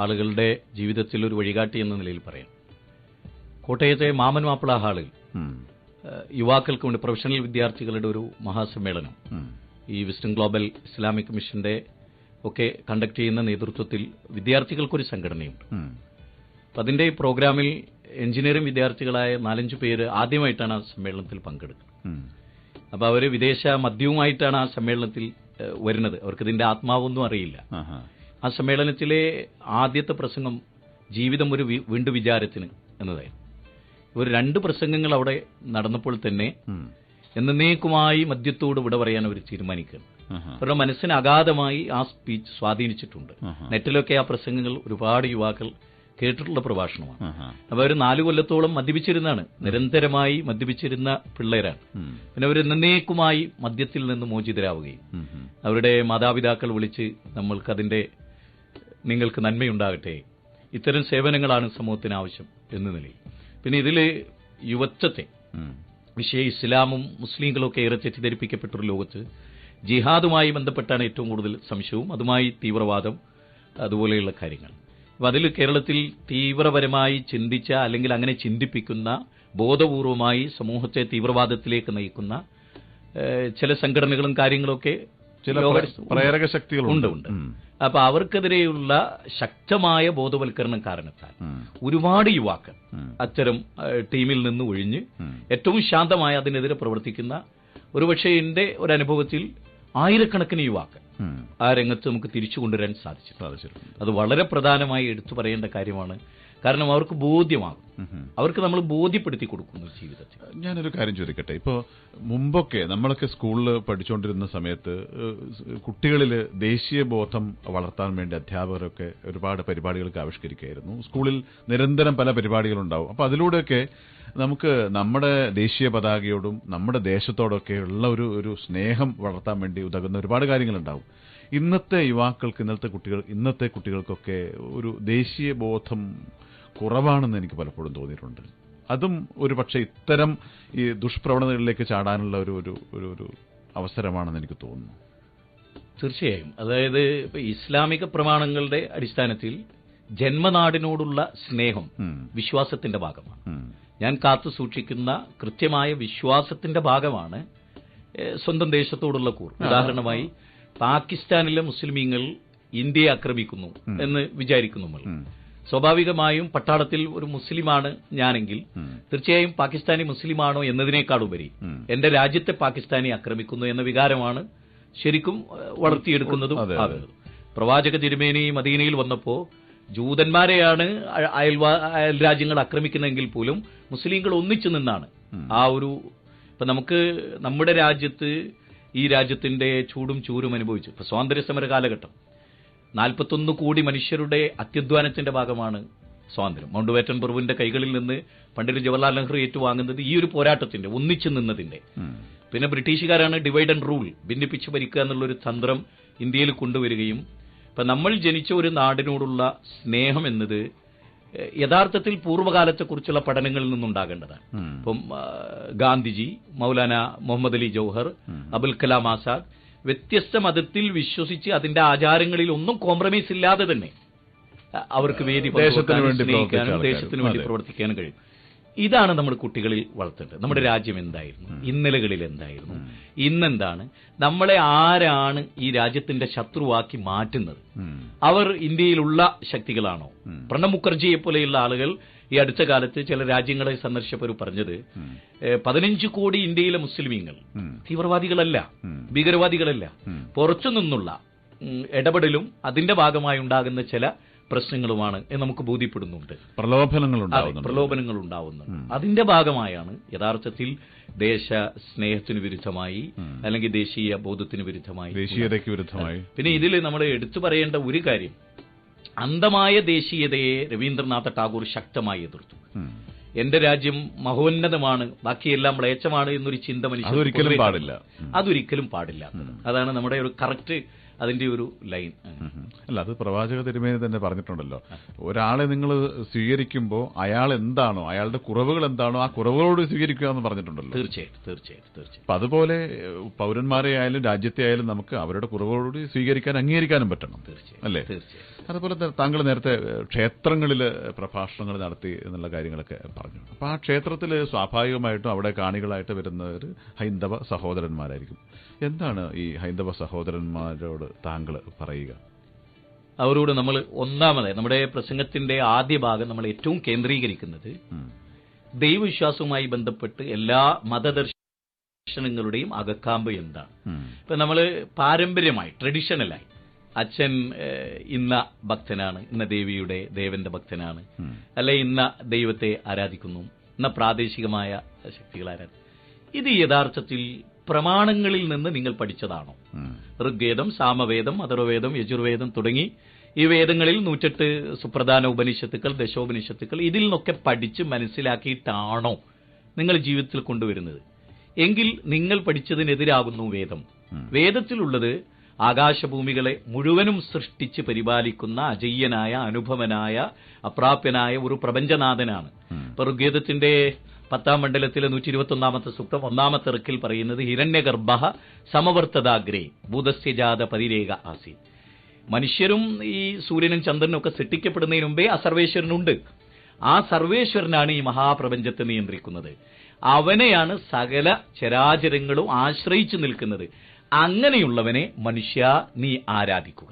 ആളുകളുടെ ജീവിതത്തിൽ ഒരു വഴികാട്ടി എന്ന നിലയിൽ പറയാം. കോട്ടയത്തെ മാമൻ മാപ്പിള ഹാളിൽ യുവാക്കൾക്ക് വേണ്ടി പ്രൊഫഷണൽ വിദ്യാർത്ഥികളുടെ ഒരു മഹാസമ്മേളനം ഈ വിസ്ഡം ഗ്ലോബൽ ഇസ്ലാമിക് മിഷന്റെ ഒക്കെ കണ്ടക്ട് ചെയ്യുന്ന നേതൃത്വത്തിൽ വിദ്യാർത്ഥികൾക്കൊരു സംഘടനയുണ്ട്. അപ്പം അതിന്റെ ഈ പ്രോഗ്രാമിൽ എഞ്ചിനീയറിംഗ് വിദ്യാർത്ഥികളായ 4-5 പേര് ആദ്യമായിട്ടാണ് ആ സമ്മേളനത്തിൽ പങ്കെടുക്കുന്നത്. അപ്പോൾ അവർ വിദേശ മദ്യവുമായിട്ടാണ് ആ സമ്മേളനത്തിൽ വരുന്നത്. അവർക്കിതിന്റെ ആത്മാവൊന്നും അറിയില്ല. ആ സമ്മേളനത്തിലെ ആദ്യത്തെ പ്രസംഗം ജീവിതം ഒരു വീണ്ടു വിചാരത്തിന് എന്നതായിരുന്നു. ഒരു 2 പ്രസംഗങ്ങൾ അവിടെ നടന്നപ്പോൾ തന്നെ എന്നേക്കുമായി മദ്യത്തോട് വിട പറയാൻ അവർ തീരുമാനിക്കുകയാണ്. അവരുടെ മനസ്സിന് അഗാധമായി ആ സ്പീച്ച് സ്വാധീനിച്ചിട്ടുണ്ട്. നെറ്റിലൊക്കെ ആ പ്രസംഗങ്ങൾ ഒരുപാട് യുവാക്കൾ കേട്ടിട്ടുള്ള പ്രഭാഷണമാണ്. അപ്പോൾ അവർ 4 കൊല്ലത്തോളം മദ്യപിച്ചിരുന്നാണ്, നിരന്തരമായി മദ്യപിച്ചിരുന്ന പിള്ളേരാണ്. പിന്നെ അവർ എന്നേക്കുമായി മദ്യത്തിൽ നിന്ന് മോചിതരാവുകയും അവരുടെ മാതാപിതാക്കൾ വിളിച്ച് നിങ്ങൾക്ക് നന്മയുണ്ടാകട്ടെ, ഇത്തരം സേവനങ്ങളാണ് സമൂഹത്തിന് ആവശ്യം എന്ന നിലയിൽ. പിന്നെ ഇതിൽ യുവത്വത്തെ ഇസ്ലാമും മുസ്ലിങ്ങളും ഒക്കെ ഏറെ തെറ്റിദ്ധരിപ്പിക്കപ്പെട്ടൊരു ലോകത്ത് ജിഹാദുമായി ബന്ധപ്പെട്ടാണ് ഏറ്റവും കൂടുതൽ സംശയവും, അതുമായി തീവ്രവാദം അതുപോലെയുള്ള കാര്യങ്ങൾ. അപ്പം അതിൽ കേരളത്തിൽ തീവ്രപരമായി ചിന്തിച്ച അല്ലെങ്കിൽ അങ്ങനെ ചിന്തിപ്പിക്കുന്ന ബോധപൂർവമായി സമൂഹത്തെ തീവ്രവാദത്തിലേക്ക് നയിക്കുന്ന ചില സംഘടനകളും കാര്യങ്ങളൊക്കെ ചില പ്രേരക ശക്തികളുണ്ട്. അപ്പൊ അവർക്കെതിരെയുള്ള ശക്തമായ ബോധവൽക്കരണം കാരണത്താൽ ഒരുപാട് യുവാക്കൾ അത്തരം ടീമിൽ നിന്ന് ഒഴിഞ്ഞ് ഏറ്റവും ശാന്തമായി അതിനെതിരെ പ്രവർത്തിക്കുന്ന ഒരുപക്ഷെ എന്റെ ഒരനുഭവത്തിൽ ആയിരക്കണക്കിന് യുവാക്കൾ ആ രംഗത്ത് നമുക്ക് തിരിച്ചു കൊണ്ടുവരാൻ സാധിച്ചിട്ടുണ്ട്. അത് വളരെ പ്രധാനമായി എടുത്തു പറയേണ്ട കാര്യമാണ്. കാരണം അവർക്ക് ബോധ്യമാകും. അവർക്ക് നമ്മൾ ബോധ്യപ്പെടുത്തി കൊടുക്കുന്നു ജീവിതത്തിൽ. ഞാനൊരു കാര്യം ചോദിക്കട്ടെ. ഇപ്പോൾ മുമ്പൊക്കെ നമ്മളൊക്കെ സ്കൂളിൽ പഠിച്ചുകൊണ്ടിരുന്ന സമയത്ത് കുട്ടികളിൽ ദേശീയ ബോധം വളർത്താൻ വേണ്ടി അധ്യാപകരൊക്കെ ഒരുപാട് പരിപാടികൾക്ക് ആവിഷ്കരിക്കുകയായിരുന്നു. സ്കൂളിൽ നിരന്തരം പല പരിപാടികളുണ്ടാവും. അപ്പോൾ അതിലൂടെയൊക്കെ നമുക്ക് നമ്മുടെ ദേശീയ പതാകയോടും നമ്മുടെ ദേശത്തോടൊക്കെ ഉള്ള ഒരു സ്നേഹം വളർത്താൻ വേണ്ടി ഉതകുന്ന ഒരുപാട് കാര്യങ്ങളുണ്ടാവും. ഇന്നത്തെ യുവാക്കൾക്ക്, ഇന്നത്തെ കുട്ടികൾക്കൊക്കെ ഒരു ദേശീയ ബോധം കുറവാണെന്ന് എനിക്ക് പലപ്പോഴും തോന്നിയിട്ടുണ്ട്. അതും ഒരു പക്ഷേ ഇത്തരം ഈ ദുഷ്പ്രവണതകളിലേക്ക് ചാടാനുള്ള ഒരു അവസരമാണെന്ന് എനിക്ക് തോന്നുന്നു. തീർച്ചയായും. അതായത് ഇസ്ലാമിക പ്രമാണങ്ങളുടെ അടിസ്ഥാനത്തിൽ ജന്മനാടിനോടുള്ള സ്നേഹം വിശ്വാസത്തിന്റെ ഭാഗമാണ്. ഞാൻ കാത്തു സൂക്ഷിക്കുന്ന കൃത്യമായ വിശ്വാസത്തിന്റെ ഭാഗമാണ് സ്വന്തം ദേശത്തോടുള്ള കൂർ. ഉദാഹരണമായി പാകിസ്ഥാനിലെ മുസ്ലിമീങ്ങൾ ഇന്ത്യയെ ആക്രമിക്കുന്നു എന്ന് വിചാരിക്കുന്നു നമ്മൾ. സ്വാഭാവികമായും പട്ടാളത്തിൽ ഒരു മുസ്ലിമാണ് ഞാനെങ്കിൽ തീർച്ചയായും പാകിസ്ഥാനി മുസ്ലിമാണോ എന്നതിനേക്കാളുപരി എന്റെ രാജ്യത്തെ പാകിസ്ഥാനി ആക്രമിക്കുന്നു എന്ന വികാരമാണ് ശരിക്കും വളർത്തിയെടുക്കുന്നതും ആകുന്നത്. പ്രവാചക തിരുമേനി മദീനയിൽ വന്നപ്പോൾ ജൂതന്മാരെയാണ് അയൽ രാജ്യങ്ങൾ ആക്രമിക്കുന്നതെങ്കിൽ പോലും മുസ്ലിങ്ങൾ ഒന്നിച്ചു നിന്നാണ് ഇപ്പൊ നമുക്ക് നമ്മുടെ രാജ്യത്ത് ഈ രാജ്യത്തിന്റെ ചൂടും ചൂരും അനുഭവിച്ചു. ഇപ്പൊ സ്വാതന്ത്ര്യ സമര കാലഘട്ടം 41 കോടി മനുഷ്യരുടെ അത്യധ്വാനത്തിന്റെ ഭാഗമാണ് സ്വാതന്ത്ര്യം. മൗണ്ട് ബാറ്റൻ പ്രഭുവിന്റെ കൈകളിൽ നിന്ന് പണ്ഡിറ്റ് ജവഹർലാൽ നെഹ്റു ഏറ്റുവാങ്ങുന്നത് ഈ ഒരു പോരാട്ടത്തിന്റെ, ഒന്നിച്ചു നിന്നതിന്റെ. പിന്നെ ബ്രിട്ടീഷുകാരാണ് ഡിവൈഡ് ആൻഡ് റൂൾ, ഭിന്നിപ്പിച്ച് ഭരിക്കുക എന്നുള്ളൊരു തന്ത്രം ഇന്ത്യയിൽ കൊണ്ടുവരികയും ഇപ്പൊ നമ്മൾ ജനിച്ച ഒരു നാടിനോടുള്ള സ്നേഹം എന്നത് യഥാർത്ഥത്തിൽ പൂർവ്വകാലത്തെക്കുറിച്ചുള്ള പഠനങ്ങളിൽ നിന്നുണ്ടാകേണ്ടതാണ്. ഇപ്പം ഗാന്ധിജി, മൗലാന മുഹമ്മദ് അലി ജൗഹർ, അബുൽ കലാം ആസാദ് വ്യത്യസ്ത മതത്തിൽ വിശ്വസിച്ച് അതിന്റെ ആചാരങ്ങളിൽ ഒന്നും കോംപ്രമൈസ് ഇല്ലാതെ തന്നെ അവർക്ക് വേദി സ്നേഹിക്കാനും ദേശത്തിന് വേണ്ടി പ്രവർത്തിക്കാനും കഴിയും. ഇതാണ് നമ്മുടെ കുട്ടികളിൽ വളർത്തേണ്ടത്. നമ്മുടെ രാജ്യം എന്തായിരുന്നു, ഇന്നലകളിൽ എന്തായിരുന്നു, ഇന്നെന്താണ്, നമ്മളെ ആരാണ് ഈ രാജ്യത്തിന്റെ ശത്രുവാക്കി മാറ്റുന്നത്? അവർ ഇന്ത്യയിലുള്ള ശക്തികളാണോ? പ്രണബ് മുഖർജിയെ പോലെയുള്ള ആളുകൾ ഈ അടുത്ത കാലത്ത് ചില രാജ്യങ്ങളെ സന്ദർശിച്ചപ്പോൾ പറഞ്ഞത് 15 കോടി ഇന്ത്യയിലെ മുസ്ലിമീങ്ങൾ തീവ്രവാദികളല്ല, ഭീകരവാദികളല്ല, പുറത്തുനിന്നുള്ള ഇടപെടലും അതിന്റെ ഭാഗമായി ഉണ്ടാകുന്ന ചില പ്രശ്നങ്ങളുമാണ് എന്ന് നമുക്ക് ബോധ്യപ്പെടുന്നുണ്ട്. പ്രലോഭനങ്ങൾ ഉണ്ടാവുന്നുണ്ട്. അതിന്റെ ഭാഗമായാണ് യഥാർത്ഥത്തിൽ ദേശ സ്നേഹത്തിന് വിരുദ്ധമായി അല്ലെങ്കിൽ ദേശീയ ബോധത്തിന് വിരുദ്ധമായി, ദേശീയതയ്ക്ക് വിരുദ്ധമായി. പിന്നെ ഇതിൽ നമ്മൾ എടുത്തു പറയേണ്ട ഒരു കാര്യം, അന്ധമായ ദേശീയതയെ രവീന്ദ്രനാഥ ടാഗോർ ശക്തമായി എതിർത്തു. എന്റെ രാജ്യം മഹോന്നതമാണ്, ബാക്കിയെല്ലാം മ്ലേച്ഛമാണ് എന്നൊരു ചിന്ത മനുഷ്യൻ അതൊരിക്കലും പാടില്ല. അതാണ് നമ്മുടെ ഒരു കറക്റ്റ് അതിന്റെ ഒരു ലൈൻ. അല്ല, അത് പ്രവാചക തിരുമേനി തന്നെ പറഞ്ഞിട്ടുണ്ടല്ലോ, ഒരാളെ നിങ്ങൾ സ്വീകരിക്കുമ്പോൾ അയാൾ എന്താണോ, അയാളുടെ കുറവുകൾ എന്താണോ ആ കുറവുകളോട് സ്വീകരിക്കുക എന്ന് പറഞ്ഞിട്ടുണ്ടല്ലോ. തീർച്ചയായിട്ടും. അപ്പൊ അതുപോലെ പൗരന്മാരെ ആയാലും രാജ്യത്തെ ആയാലും നമുക്ക് അവരുടെ കുറവുകളോട് സ്വീകരിക്കാൻ, അംഗീകരിക്കാനും പറ്റണം, അല്ലേ? അതുപോലെ താങ്കൾ നേരത്തെ ക്ഷേത്രങ്ങളിൽ പ്രഭാഷണങ്ങൾ നടത്തി എന്നുള്ള കാര്യങ്ങളൊക്കെ പറഞ്ഞു. അപ്പൊ ആ ക്ഷേത്രത്തിൽ സ്വാഭാവികമായിട്ടും അവിടെ കാണികളായിട്ട് വരുന്നവർ ഹൈന്ദവ സഹോദരന്മാരായിരിക്കും. എന്താണ് ഈ ഹൈന്ദവ സഹോദരന്മാരോട് താങ്കൾ പറയുക? അവരോട് നമ്മൾ ഒന്നാമതായി നമ്മുടെ പ്രസംഗത്തിന്റെ ആദ്യ ഭാഗം നമ്മൾ ഏറ്റവും കേന്ദ്രീകരിക്കുന്നത് ദൈവവിശ്വാസവുമായി ബന്ധപ്പെട്ട് എല്ലാ മതദർശനങ്ങളുടെയും അകക്കാമ്പ് എന്താണ്. ഇപ്പൊ നമ്മൾ പാരമ്പര്യമായി, ട്രഡീഷണലായി അച്ഛൻ ഇന്ന ഭക്തനാണ്, ഇന്ന ദേവന്റെ ഭക്തനാണ്, അല്ലെ ഇന്ന ദൈവത്തെ ആരാധിക്കുന്നു, ഇന്ന പ്രാദേശികമായ ശക്തികൾ ആരാധിക്കുന്നു. ഇത് യഥാർത്ഥത്തിൽ പ്രമാണങ്ങളിൽ നിന്ന് നിങ്ങൾ പഠിച്ചതാണോ? ഋഗ്വേദം, സാമവേദം, അഥർവവേദം, യജുർവേദം തുടങ്ങി ഈ വേദങ്ങളിൽ 108 സുപ്രധാന ഉപനിഷത്തുക്കൾ, ദശോപനിഷത്തുക്കൾ, ഇതിൽ നിന്നൊക്കെ പഠിച്ച് മനസ്സിലാക്കിയിട്ടാണോ നിങ്ങൾ ജീവിതത്തിൽ കൊണ്ടുവരുന്നത്? എങ്കിൽ നിങ്ങൾ പഠിച്ചതിനെതിരാകുന്നു വേദം. വേദത്തിലുള്ളത് ആകാശഭൂമികളെ മുഴുവനും സൃഷ്ടിച്ച് പരിപാലിക്കുന്ന അജയ്യനായ, അനുഭവനായ, അപ്രാപ്യനായ ഒരു പ്രപഞ്ചനാഥനാണ്. ഇപ്പൊ ഋഗ്വേദത്തിന്റെ 10ാം മണ്ഡലത്തിലെ 121ാമത്തെ സൂക്തം 1ാമത്തെ ഇറക്കിൽ പറയുന്നത് ഹിരണ്യഗർഭഃ സമവർത്തദാഗ്രേ ഭൂതസ്യജാത പരിരേഖ ആസി. മനുഷ്യരും ഈ സൂര്യനും ചന്ദ്രനും ഒക്കെ സൃഷ്ടിക്കപ്പെടുന്നതിന് മുമ്പേ ആ സർവേശ്വരനുണ്ട്. ആ സർവേശ്വരനാണ് ഈ മഹാപ്രപഞ്ചത്തെ നിയന്ത്രിക്കുന്നത്. അവനെയാണ് സകല ചരാചരങ്ങളും ആശ്രയിച്ചു നിൽക്കുന്നത്. അങ്ങനെയുള്ളവനെ മനുഷ്യ നീ ആരാധിക്കുക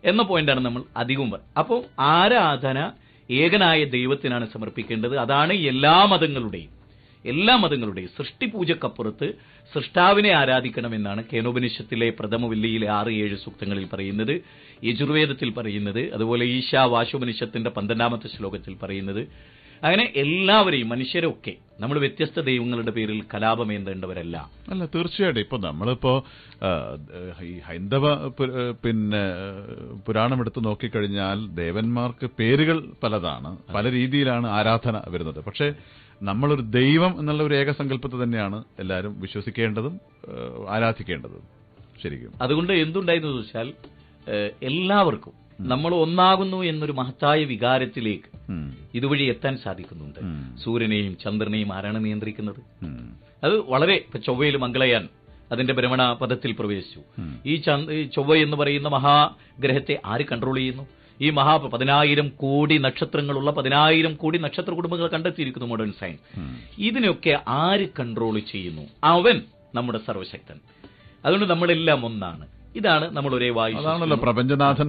എന്ന പോയിന്റാണ് നമ്മൾ അധികവും പറയുന്നത്. അപ്പോൾ ആരാധന ഏകനായ ദൈവത്തിനാണ് സമർപ്പിക്കേണ്ടത്. അതാണ് എല്ലാ മതങ്ങളുടെയും, എല്ലാ മതങ്ങളുടെയും സൃഷ്ടിപൂജക്കപ്പുറത്ത് സൃഷ്ടാവിനെ ആരാധിക്കണമെന്നാണ് കേനോപനിഷത്തിലെ പ്രഥമവല്ലിയിലെ 6-7 സൂക്തങ്ങളിൽ പറയുന്നത്, യജുർവേദത്തിൽ പറയുന്നത്, അതുപോലെ ഈശാവാശോപനിഷത്തിന്റെ 12ാമത്തെ ശ്ലോകത്തിൽ പറയുന്നത്. അങ്ങനെ എല്ലാവരെയും മനുഷ്യരൊക്കെ നമ്മൾ വ്യത്യസ്ത ദൈവങ്ങളുടെ പേരിൽ കലാപമേന്തേണ്ടവരല്ല. അല്ല, തീർച്ചയായിട്ടും. ഇപ്പൊ നമ്മളിപ്പോ ഈ ഹൈന്ദവ പുരാണം എടുത്ത് നോക്കിക്കഴിഞ്ഞാൽ ദേവന്മാർക്ക് പേരുകൾ പലതാണ്, പല രീതിയിലാണ് ആരാധന വരുന്നത്. പക്ഷെ നമ്മളൊരു ദൈവം എന്നുള്ള ഒരു ഏകസങ്കല്പത്തെ തന്നെയാണ് എല്ലാവരും വിശ്വസിക്കേണ്ടതും ആരാധിക്കേണ്ടതും ശരിക്കും. അതുകൊണ്ട് എന്തുണ്ടായെന്ന് വെച്ചാൽ എല്ലാവർക്കും നമ്മൾ ഒന്നാകുന്നു എന്നൊരു മഹത്തായ വികാരത്തിലേക്ക് ഇതുവഴി എത്താൻ സാധിക്കുന്നുണ്ട്. സൂര്യനെയും ചന്ദ്രനെയും ആരാണ് നിയന്ത്രിക്കുന്നത്? അത് വളരെ ചൊവ്വയിൽ മംഗളയാൻ അതിന്റെ ഭ്രമണ പദത്തിൽ പ്രവേശിച്ചു. ഈ ചൊവ്വ എന്ന് പറയുന്ന മഹാഗ്രഹത്തെ ആര് കൺട്രോൾ ചെയ്യുന്നു? ഈ 10,000 കോടി നക്ഷത്രങ്ങളുള്ള 10,000 കോടി നക്ഷത്ര കുടുംബങ്ങൾ കണ്ടെത്തിയിരിക്കുന്നു മോഡേൺ സയൻസ്. ഇതിനൊക്കെ ആര് കൺട്രോൾ ചെയ്യുന്നു? അവൻ നമ്മുടെ സർവശക്തൻ. അതുകൊണ്ട് നമ്മളെല്ലാം ഒന്നാണ്. ഇതാണ് നമ്മൾ ഒരേ വായു, പ്രപഞ്ചനാഥൻ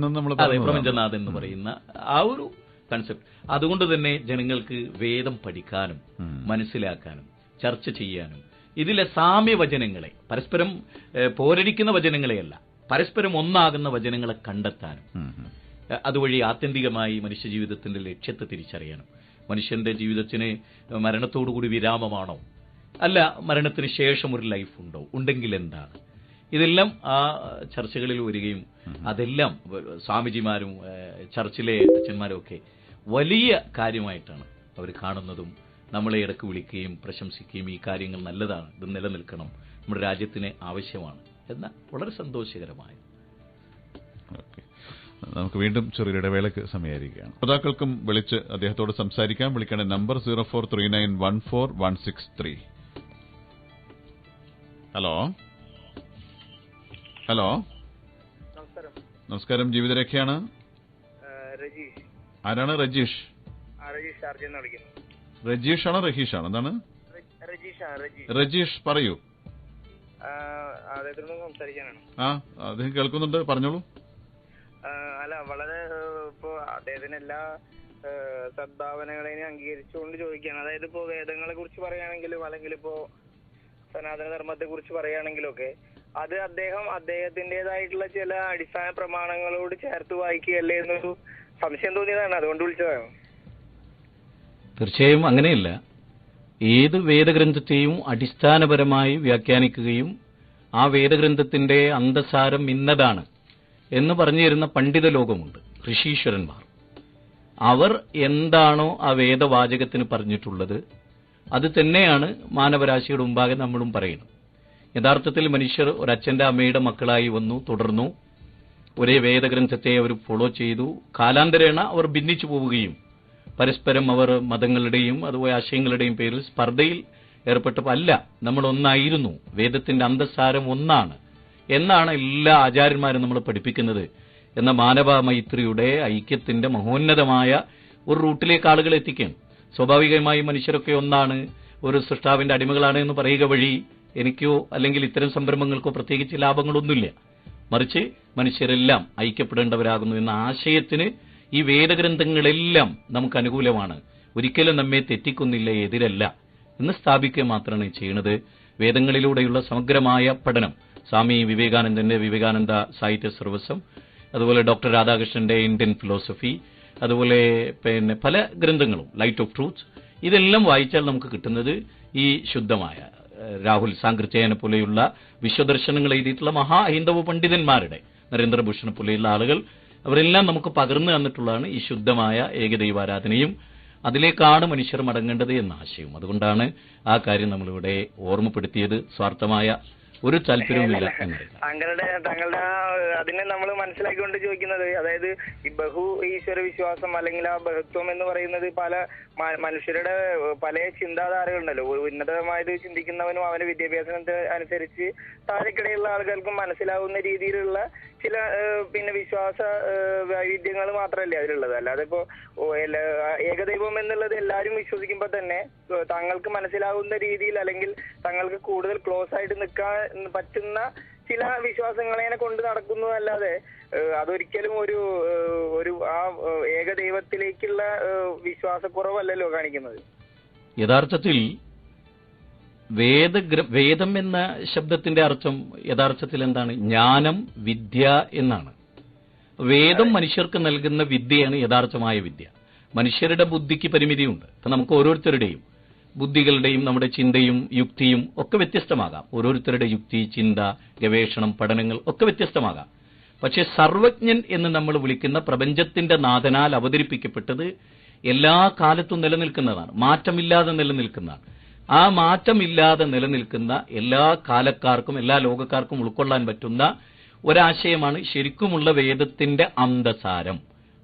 പ്രപഞ്ചനാഥൻ എന്ന് പറയുന്ന ആ ഒരു കൺസെപ്റ്റ്. അതുകൊണ്ട് തന്നെ ജനങ്ങൾക്ക് വേദം പഠിക്കാനും മനസ്സിലാക്കാനും ചർച്ച ചെയ്യാനും ഇതിലെ സാമ്യവചനങ്ങളെ, പരസ്പരം പോരടിക്കുന്ന വചനങ്ങളെയല്ല, പരസ്പരം ഒന്നാകുന്ന വചനങ്ങളെ കണ്ടെത്താനും അതുവഴി ആത്യന്തികമായി മനുഷ്യജീവിതത്തിന്റെ ലക്ഷ്യത്തെ തിരിച്ചറിയാനും. മനുഷ്യന്റെ ജീവിതത്തിന് മരണത്തോടുകൂടി വിരാമമാണോ, അല്ല മരണത്തിന് ശേഷം ഒരു ലൈഫ് ഉണ്ടോ, ഉണ്ടെങ്കിൽ എന്താണ്? ഇതെല്ലാം ആ ചർച്ചകളിൽ വരികയും അതെല്ലാം സ്വാമിജിമാരും ചർച്ചിലെ അച്ഛന്മാരും ഒക്കെ വലിയ കാര്യമായിട്ടാണ് അവർ കാണുന്നതും നമ്മളെ ഇടയ്ക്ക് വിളിക്കുകയും പ്രശംസിക്കുകയും ഈ കാര്യങ്ങൾ നല്ലതാണ്, ഇത് നിലനിൽക്കണം, നമ്മുടെ രാജ്യത്തിന് ആവശ്യമാണ് എന്ന വളരെ സന്തോഷകരമായ. നമുക്ക് വീണ്ടും ചെറിയ ഇടവേളയ്ക്ക് സമയമായിരിക്കുകയാണ്. ശ്രോതാക്കൾക്കും വിളിച്ച് അദ്ദേഹത്തോട് സംസാരിക്കാം. വിളിക്കേണ്ട നമ്പർ 0439141663. ഹലോ ഹലോ, നമസ്കാരം. ജീവിതരേഖയാണ്. ആരാണ്? രജീഷ്. രജീഷ് ആണോ റഹീഷ് ആണോ? എന്താണ്? രജീഷ്, പറയൂ. ആ, അദ്ദേഹം കേൾക്കുന്നുണ്ട്, പറഞ്ഞോളൂ. അല്ല, വളരെ ഇപ്പോ അദ്ദേഹത്തിന് എല്ലാ സദ്ഭാവനകളെയും അംഗീകരിച്ചുകൊണ്ട് ചോദിക്കുകയാണ്. അതായത് ഇപ്പോ വേദങ്ങളെ കുറിച്ച് പറയുകയാണെങ്കിലും അല്ലെങ്കിൽ ഇപ്പോ സനാതന ധർമ്മത്തെ കുറിച്ച് പറയുകയാണെങ്കിലും ഒക്കെ അത് അദ്ദേഹത്തിന്റേതായിട്ടുള്ള ചില അടിസ്ഥാന പ്രമാണങ്ങളോട് ചേർത്ത് വായിക്കുകയല്ലേ എന്നൊരു സംശയം തോന്നിയതാണ്, അതുകൊണ്ട് വിളിച്ചതാണ്. തീർച്ചയായും അങ്ങനെയല്ല. ഏത് വേദഗ്രന്ഥത്തെയും അടിസ്ഥാനപരമായി വ്യാഖ്യാനിക്കുകയും ആ വേദഗ്രന്ഥത്തിന്റെ അന്തസാരം ഇന്നതാണ് എന്ന് പറഞ്ഞു തരുന്ന പണ്ഡിത ലോകമുണ്ട്, ഋഷീശ്വരന്മാർ. അവർ എന്താണോ ആ വേദവാചകത്തിന് പറഞ്ഞിട്ടുള്ളത് അത് തന്നെയാണ് മാനവരാശിയുടെ മുമ്പാകെ നമ്മളും പറയുന്നത്. യഥാർത്ഥത്തിൽ മനുഷ്യർ ഒരച്ഛന്റെ അമ്മയുടെ മക്കളായി വന്നു, തുടർന്നു, ഒരേ വേദഗ്രന്ഥത്തെ അവർ ഫോളോ ചെയ്തു. കാലാന്തരേണ അവർ ഭിന്നിച്ചു പോവുകയും പരസ്പരം അവർ മതങ്ങളുടെയും അതുപോലെ ആശയങ്ങളുടെയും പേരിൽ സ്പർദ്ധയിൽ ഏർപ്പെട്ടപ്പോൾ അല്ല, നമ്മൾ ഒന്നായിരുന്നു, വേദത്തിന്റെ അന്തസാരം ഒന്നാണ് എന്നാണ് എല്ലാ ആചാര്യന്മാരും നമ്മൾ പഠിപ്പിക്കുന്നത് എന്ന മാനവ മൈത്രിയുടെ ഐക്യത്തിന്റെ മഹോന്നതമായ ഒരു റൂട്ടിലേക്ക് ആളുകൾ എത്തിക്കുകയാണ്. സ്വാഭാവികമായി മനുഷ്യരൊക്കെ ഒന്നാണ്, ഒരു സൃഷ്ടാവിന്റെ അടിമകളാണ് എന്ന് പറയുക വഴി എനിക്കോ അല്ലെങ്കിൽ ഇത്തരം സംരംഭങ്ങൾക്കോ പ്രത്യേകിച്ച് ലാഭങ്ങളൊന്നുമില്ല. മറിച്ച് മനുഷ്യരെല്ലാം ഐക്യപ്പെടേണ്ടവരാകുന്നു എന്ന ആശയത്തിന് ഈ വേദഗ്രന്ഥങ്ങളെല്ലാം നമുക്ക് അനുകൂലമാണ്, ഒരിക്കലും നമ്മെ തെറ്റിക്കുന്നില്ല, എതിരല്ല എന്ന് സ്ഥാപിക്കുക മാത്രമാണ് ചെയ്യുന്നത്. വേദങ്ങളിലൂടെയുള്ള സമഗ്രമായ പഠനം സ്വാമി വിവേകാനന്ദന്റെ വിവേകാനന്ദ സാഹിത്യ സർവസ്വം, അതുപോലെ ഡോക്ടർ രാധാകൃഷ്ണന്റെ ഇന്ത്യൻ ഫിലോസഫി, അതുപോലെ പല ഗ്രന്ഥങ്ങളും, ലൈറ്റ് ഓഫ് ട്രൂത്ത്, ഇതെല്ലാം വായിച്ചാൽ നമുക്ക് കിട്ടുന്നത് ഈ ശുദ്ധമായ രാഹുൽ സാങ്കൃത്യനെ പോലെയുള്ള വിശ്വദർശനങ്ങൾ എഴുതിയിട്ടുള്ള മഹാ ഹൈന്ദവ പണ്ഡിതന്മാരുടെ, നരേന്ദ്രഭൂഷണെ പോലെയുള്ള ആളുകൾ, അവരെല്ലാം നമുക്ക് പകർന്നു തന്നിട്ടുള്ളതാണ് ഈ ശുദ്ധമായ ഏകദൈവാരാധനയും അതിലേക്കാണ് മനുഷ്യർ മടങ്ങേണ്ടത് എന്ന ആശയവും. അതുകൊണ്ടാണ് ആ കാര്യം നമ്മളിവിടെ ഓർമ്മപ്പെടുത്തിയത്. സ്വാർത്ഥമായ ഒരു താല്പര്യവുമില്ല എന്നറിയില്ല. താങ്കളുടെ അതിനെ നമ്മൾ മനസ്സിലാക്കിക്കൊണ്ട് ചോദിക്കുന്നത്, അതായത് ഈ ബഹു ഈശ്വര വിശ്വാസം അല്ലെങ്കിൽ ആ ബഹുത്വം എന്ന് പറയുന്നത് പല മനുഷ്യരുടെ പല ചിന്താധാരകളുണ്ടല്ലോ. ഉന്നതമായത് ചിന്തിക്കുന്നവനും അവന്റെ വിദ്യാഭ്യാസത്തെ അനുസരിച്ച് താഴെക്കിടയുള്ള ആളുകൾക്കും മനസ്സിലാവുന്ന രീതിയിലുള്ള ചില വിശ്വാസ വൈവിധ്യങ്ങൾ മാത്രമല്ലേ അതിലുള്ളത്. അല്ലാതെ ഇപ്പോ ഏകദൈവം എന്നുള്ളത് എല്ലാവരും വിശ്വസിക്കുമ്പോൾ തന്നെ താങ്കൾക്ക് മനസ്സിലാവുന്ന രീതിയിൽ അല്ലെങ്കിൽ താങ്കൾക്ക് കൂടുതൽ ക്ലോസ് ആയിട്ട് നിൽക്കാൻ പറ്റുന്ന ചില വിശ്വാസങ്ങളെ കൊണ്ട് നടക്കുന്നതല്ലാതെ അതൊരിക്കലും ഒരു ആ ഏകദൈവത്തിലേക്കുള്ള വിശ്വാസക്കുറവല്ലല്ലോ കാണിക്കുന്നത്. യഥാർത്ഥത്തിൽ വേദം എന്ന ശബ്ദത്തിന്റെ അർത്ഥം യഥാർത്ഥത്തിൽ എന്താണ്? ജ്ഞാനം, വിദ്യ എന്നാണ്. വേദം മനുഷ്യർക്ക് നൽകുന്ന വിദ്യയാണ് യഥാർത്ഥമായ വിദ്യ. മനുഷ്യരുടെ ബുദ്ധിക്ക് പരിമിതിയുണ്ട്. അപ്പൊ നമുക്ക് ഓരോരുത്തരുടെയും ബുദ്ധികളുടെയും നമ്മുടെ ചിന്തയും യുക്തിയും ഒക്കെ വ്യത്യസ്തമാകാം. ഓരോരുത്തരുടെ യുക്തി, ചിന്ത, ഗവേഷണം, പഠനങ്ങൾ ഒക്കെ വ്യത്യസ്തമാകാം. പക്ഷെ സർവജ്ഞൻ എന്ന് നമ്മൾ വിളിക്കുന്ന പ്രപഞ്ചത്തിന്റെ നാഥനാൽ അവതരിപ്പിക്കപ്പെട്ടത് എല്ലാ കാലത്തും നിലനിൽക്കുന്നതാണ്, മാറ്റമില്ലാതെ നിലനിൽക്കുന്നതാണ്. ആ മാറ്റമില്ലാതെ നിലനിൽക്കുന്ന എല്ലാ കാലക്കാർക്കും എല്ലാ ലോകക്കാർക്കും ഉൾക്കൊള്ളാൻ പറ്റുന്ന ഒരാശയമാണ് ശരിക്കുമുള്ള വേദത്തിന്റെ അന്തസാരം.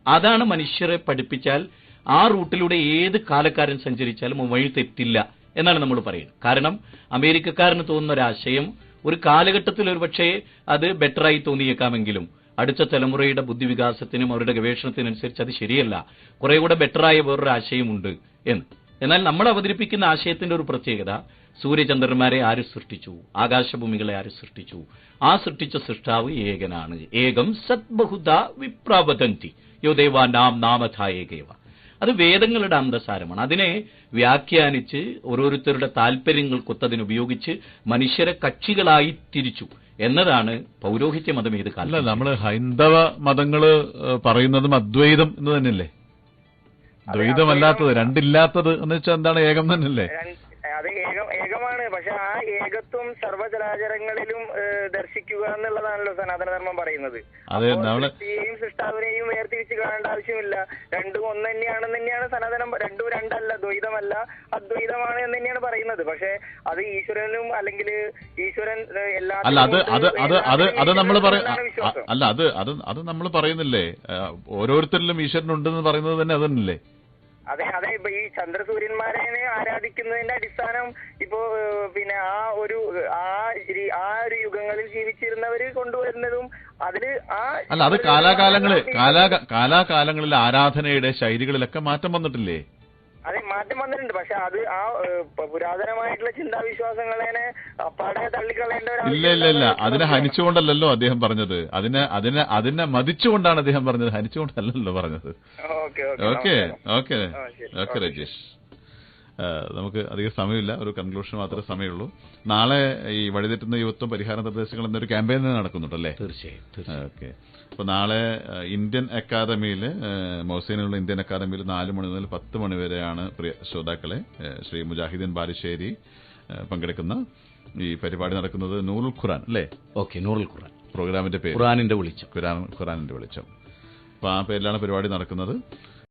അതാണ് മനുഷ്യരെ പഠിപ്പിച്ചാൽ ആ റൂട്ടിലൂടെ ഏത് കാലക്കാരൻ സഞ്ചരിച്ചാലും വഴി തെറ്റില്ല എന്നാണ് നമ്മൾ പറയുന്നത്. കാരണം അമേരിക്കക്കാരന് തോന്നുന്ന ഒരാശയം ഒരു കാലഘട്ടത്തിൽ ഒരുപക്ഷേ അത് ബെറ്ററായി തോന്നിയേക്കാമെങ്കിലും അടുത്ത തലമുറയുടെ ബുദ്ധിവികാസത്തിനും അവരുടെ ഗവേഷണത്തിനനുസരിച്ച് അത് ശരിയല്ല, കുറെ കൂടെ ബെറ്ററായ വേറൊരു ആശയമുണ്ട് എന്ന്. എന്നാൽ നമ്മൾ അവതരിപ്പിക്കുന്ന ആശയത്തിന്റെ ഒരു പ്രത്യേകത, സൂര്യചന്ദ്രന്മാരെ ആര് സൃഷ്ടിച്ചു, ആകാശഭൂമികളെ ആര് സൃഷ്ടിച്ചു, ആ സൃഷ്ടിച്ച സൃഷ്ടാവ് ഏകനാണ്. ഏകം സത് ബഹുധ വിപ്രവദന്തി യോ ദേവാനാം നാമധാ ഏകേവ. അത് വേദങ്ങളുടെ അന്തസാരമാണ്. അതിനെ വ്യാഖ്യാനിച്ച് ഓരോരുത്തരുടെ താല്പര്യങ്ങൾക്കൊത്തതിനുപയോഗിച്ച് മനുഷ്യരെ കക്ഷികളായി തിരിച്ചു എന്നതാണ് പൗരോഹിത്യ മതം. ഏത് കാലം അല്ല, നമ്മള് ഹൈന്ദവ മതങ്ങള് പറയുന്നതും അദ്വൈതം എന്ന് തന്നെയല്ലേ? ദ്വൈതമല്ലാത്തത്, രണ്ടില്ലാത്തത് എന്ന് വെച്ചാൽ എന്താണ്? ഏകം തന്നെയല്ലേ? അത് ഏകമാണ്. പക്ഷെ ആ ഏകത്വം സർവ്വചരാചരങ്ങളിലും ദർശിക്കുക എന്നുള്ളതാണല്ലോ സനാതനധർമ്മം പറയുന്നത്. സൃഷ്ടിയെയും സൃഷ്ടാവിനെയും വേർതിരിച്ച് കാണേണ്ട ആവശ്യമില്ല. രണ്ടും ഒന്ന് തന്നെയാണെന്ന് തന്നെയാണ് സനാതനം. രണ്ടും രണ്ടല്ല, ദ്വൈതമല്ല, അദ്വൈതമാണ് എന്ന് തന്നെയാണ് പറയുന്നത്. പക്ഷെ അത് ഈശ്വരനും അല്ലെങ്കിൽ ഈശ്വരൻ അത് നമ്മൾ പറയുന്നില്ലേ? ഓരോരുത്തരിലും ഈശ്വരൻ ഉണ്ടെന്ന് പറയുന്നത് തന്നെ അതല്ലേ? അതെ. ഇപ്പൊ ഈ ചന്ദ്രസൂര്യന്മാരെ ആരാധിക്കുന്നതിന്റെ അടിസ്ഥാനം ഇപ്പോ പിന്നെ ആ ഒരു യുഗങ്ങളിൽ ജീവിച്ചിരുന്നവര് കൊണ്ടുവരുന്നതും അതില് അത് കാലാകാലങ്ങളിൽ ആരാധനയുടെ ശൈലികളിലൊക്കെ മാറ്റം വന്നിട്ടില്ലേ? അതെ, മാറ്റം വന്നിട്ടുണ്ട്. പക്ഷെ അത് ആ പുരാതനമായിട്ടുള്ള ചിന്താവിശ്വാസങ്ങളെ അപ്പാടെ തള്ളിക്കളയേണ്ട ഇല്ല. അതിനെ ഹനിച്ചുകൊണ്ടല്ലോ അദ്ദേഹം പറഞ്ഞത്. അതിനെ മതിച്ചുകൊണ്ടാണ് അദ്ദേഹം പറഞ്ഞത്, ഹനിച്ചുകൊണ്ടല്ലോ പറഞ്ഞത്. ഓക്കെ രജേഷ്, നമുക്ക് അധികം സമയമില്ല, ഒരു കൺക്ലൂഷൻ മാത്രമേ സമയമുള്ളൂ. നാളെ ഈ വഴിതെറ്റുന്ന യുവത്വം പരിഹാര നിർദ്ദേശങ്ങൾ എന്നൊരു ക്യാമ്പയിൻ നടക്കുന്നുണ്ടല്ലേ? തീർച്ചയായും. ഓക്കെ. അപ്പൊ നാളെ ഇന്ത്യൻ അക്കാദമിയിൽ, മൊഹ്സീനിലുള്ള ഇന്ത്യൻ അക്കാദമിയിൽ 4 മണി മുതൽ 10 മണി വരെയാണ് പ്രിയ ശ്രോതാക്കളെ ശ്രീ മുജാഹിദ്ദീൻ ബാലുശ്ശേരി പങ്കെടുക്കുന്ന ഈ പരിപാടി നടക്കുന്നത്. നൂറുൽ ഖുർആൻ അല്ലേ? ഓക്കെ, നൂറുൽ ഖുർആൻ പ്രോഗ്രാമിന്റെ പേര് ഖുർആനിന്റെ വെളിച്ചം. ഖുർആനിന്റെ വെളിച്ചം. അപ്പൊ ആ പേരിലാണ് പരിപാടി നടക്കുന്നത്.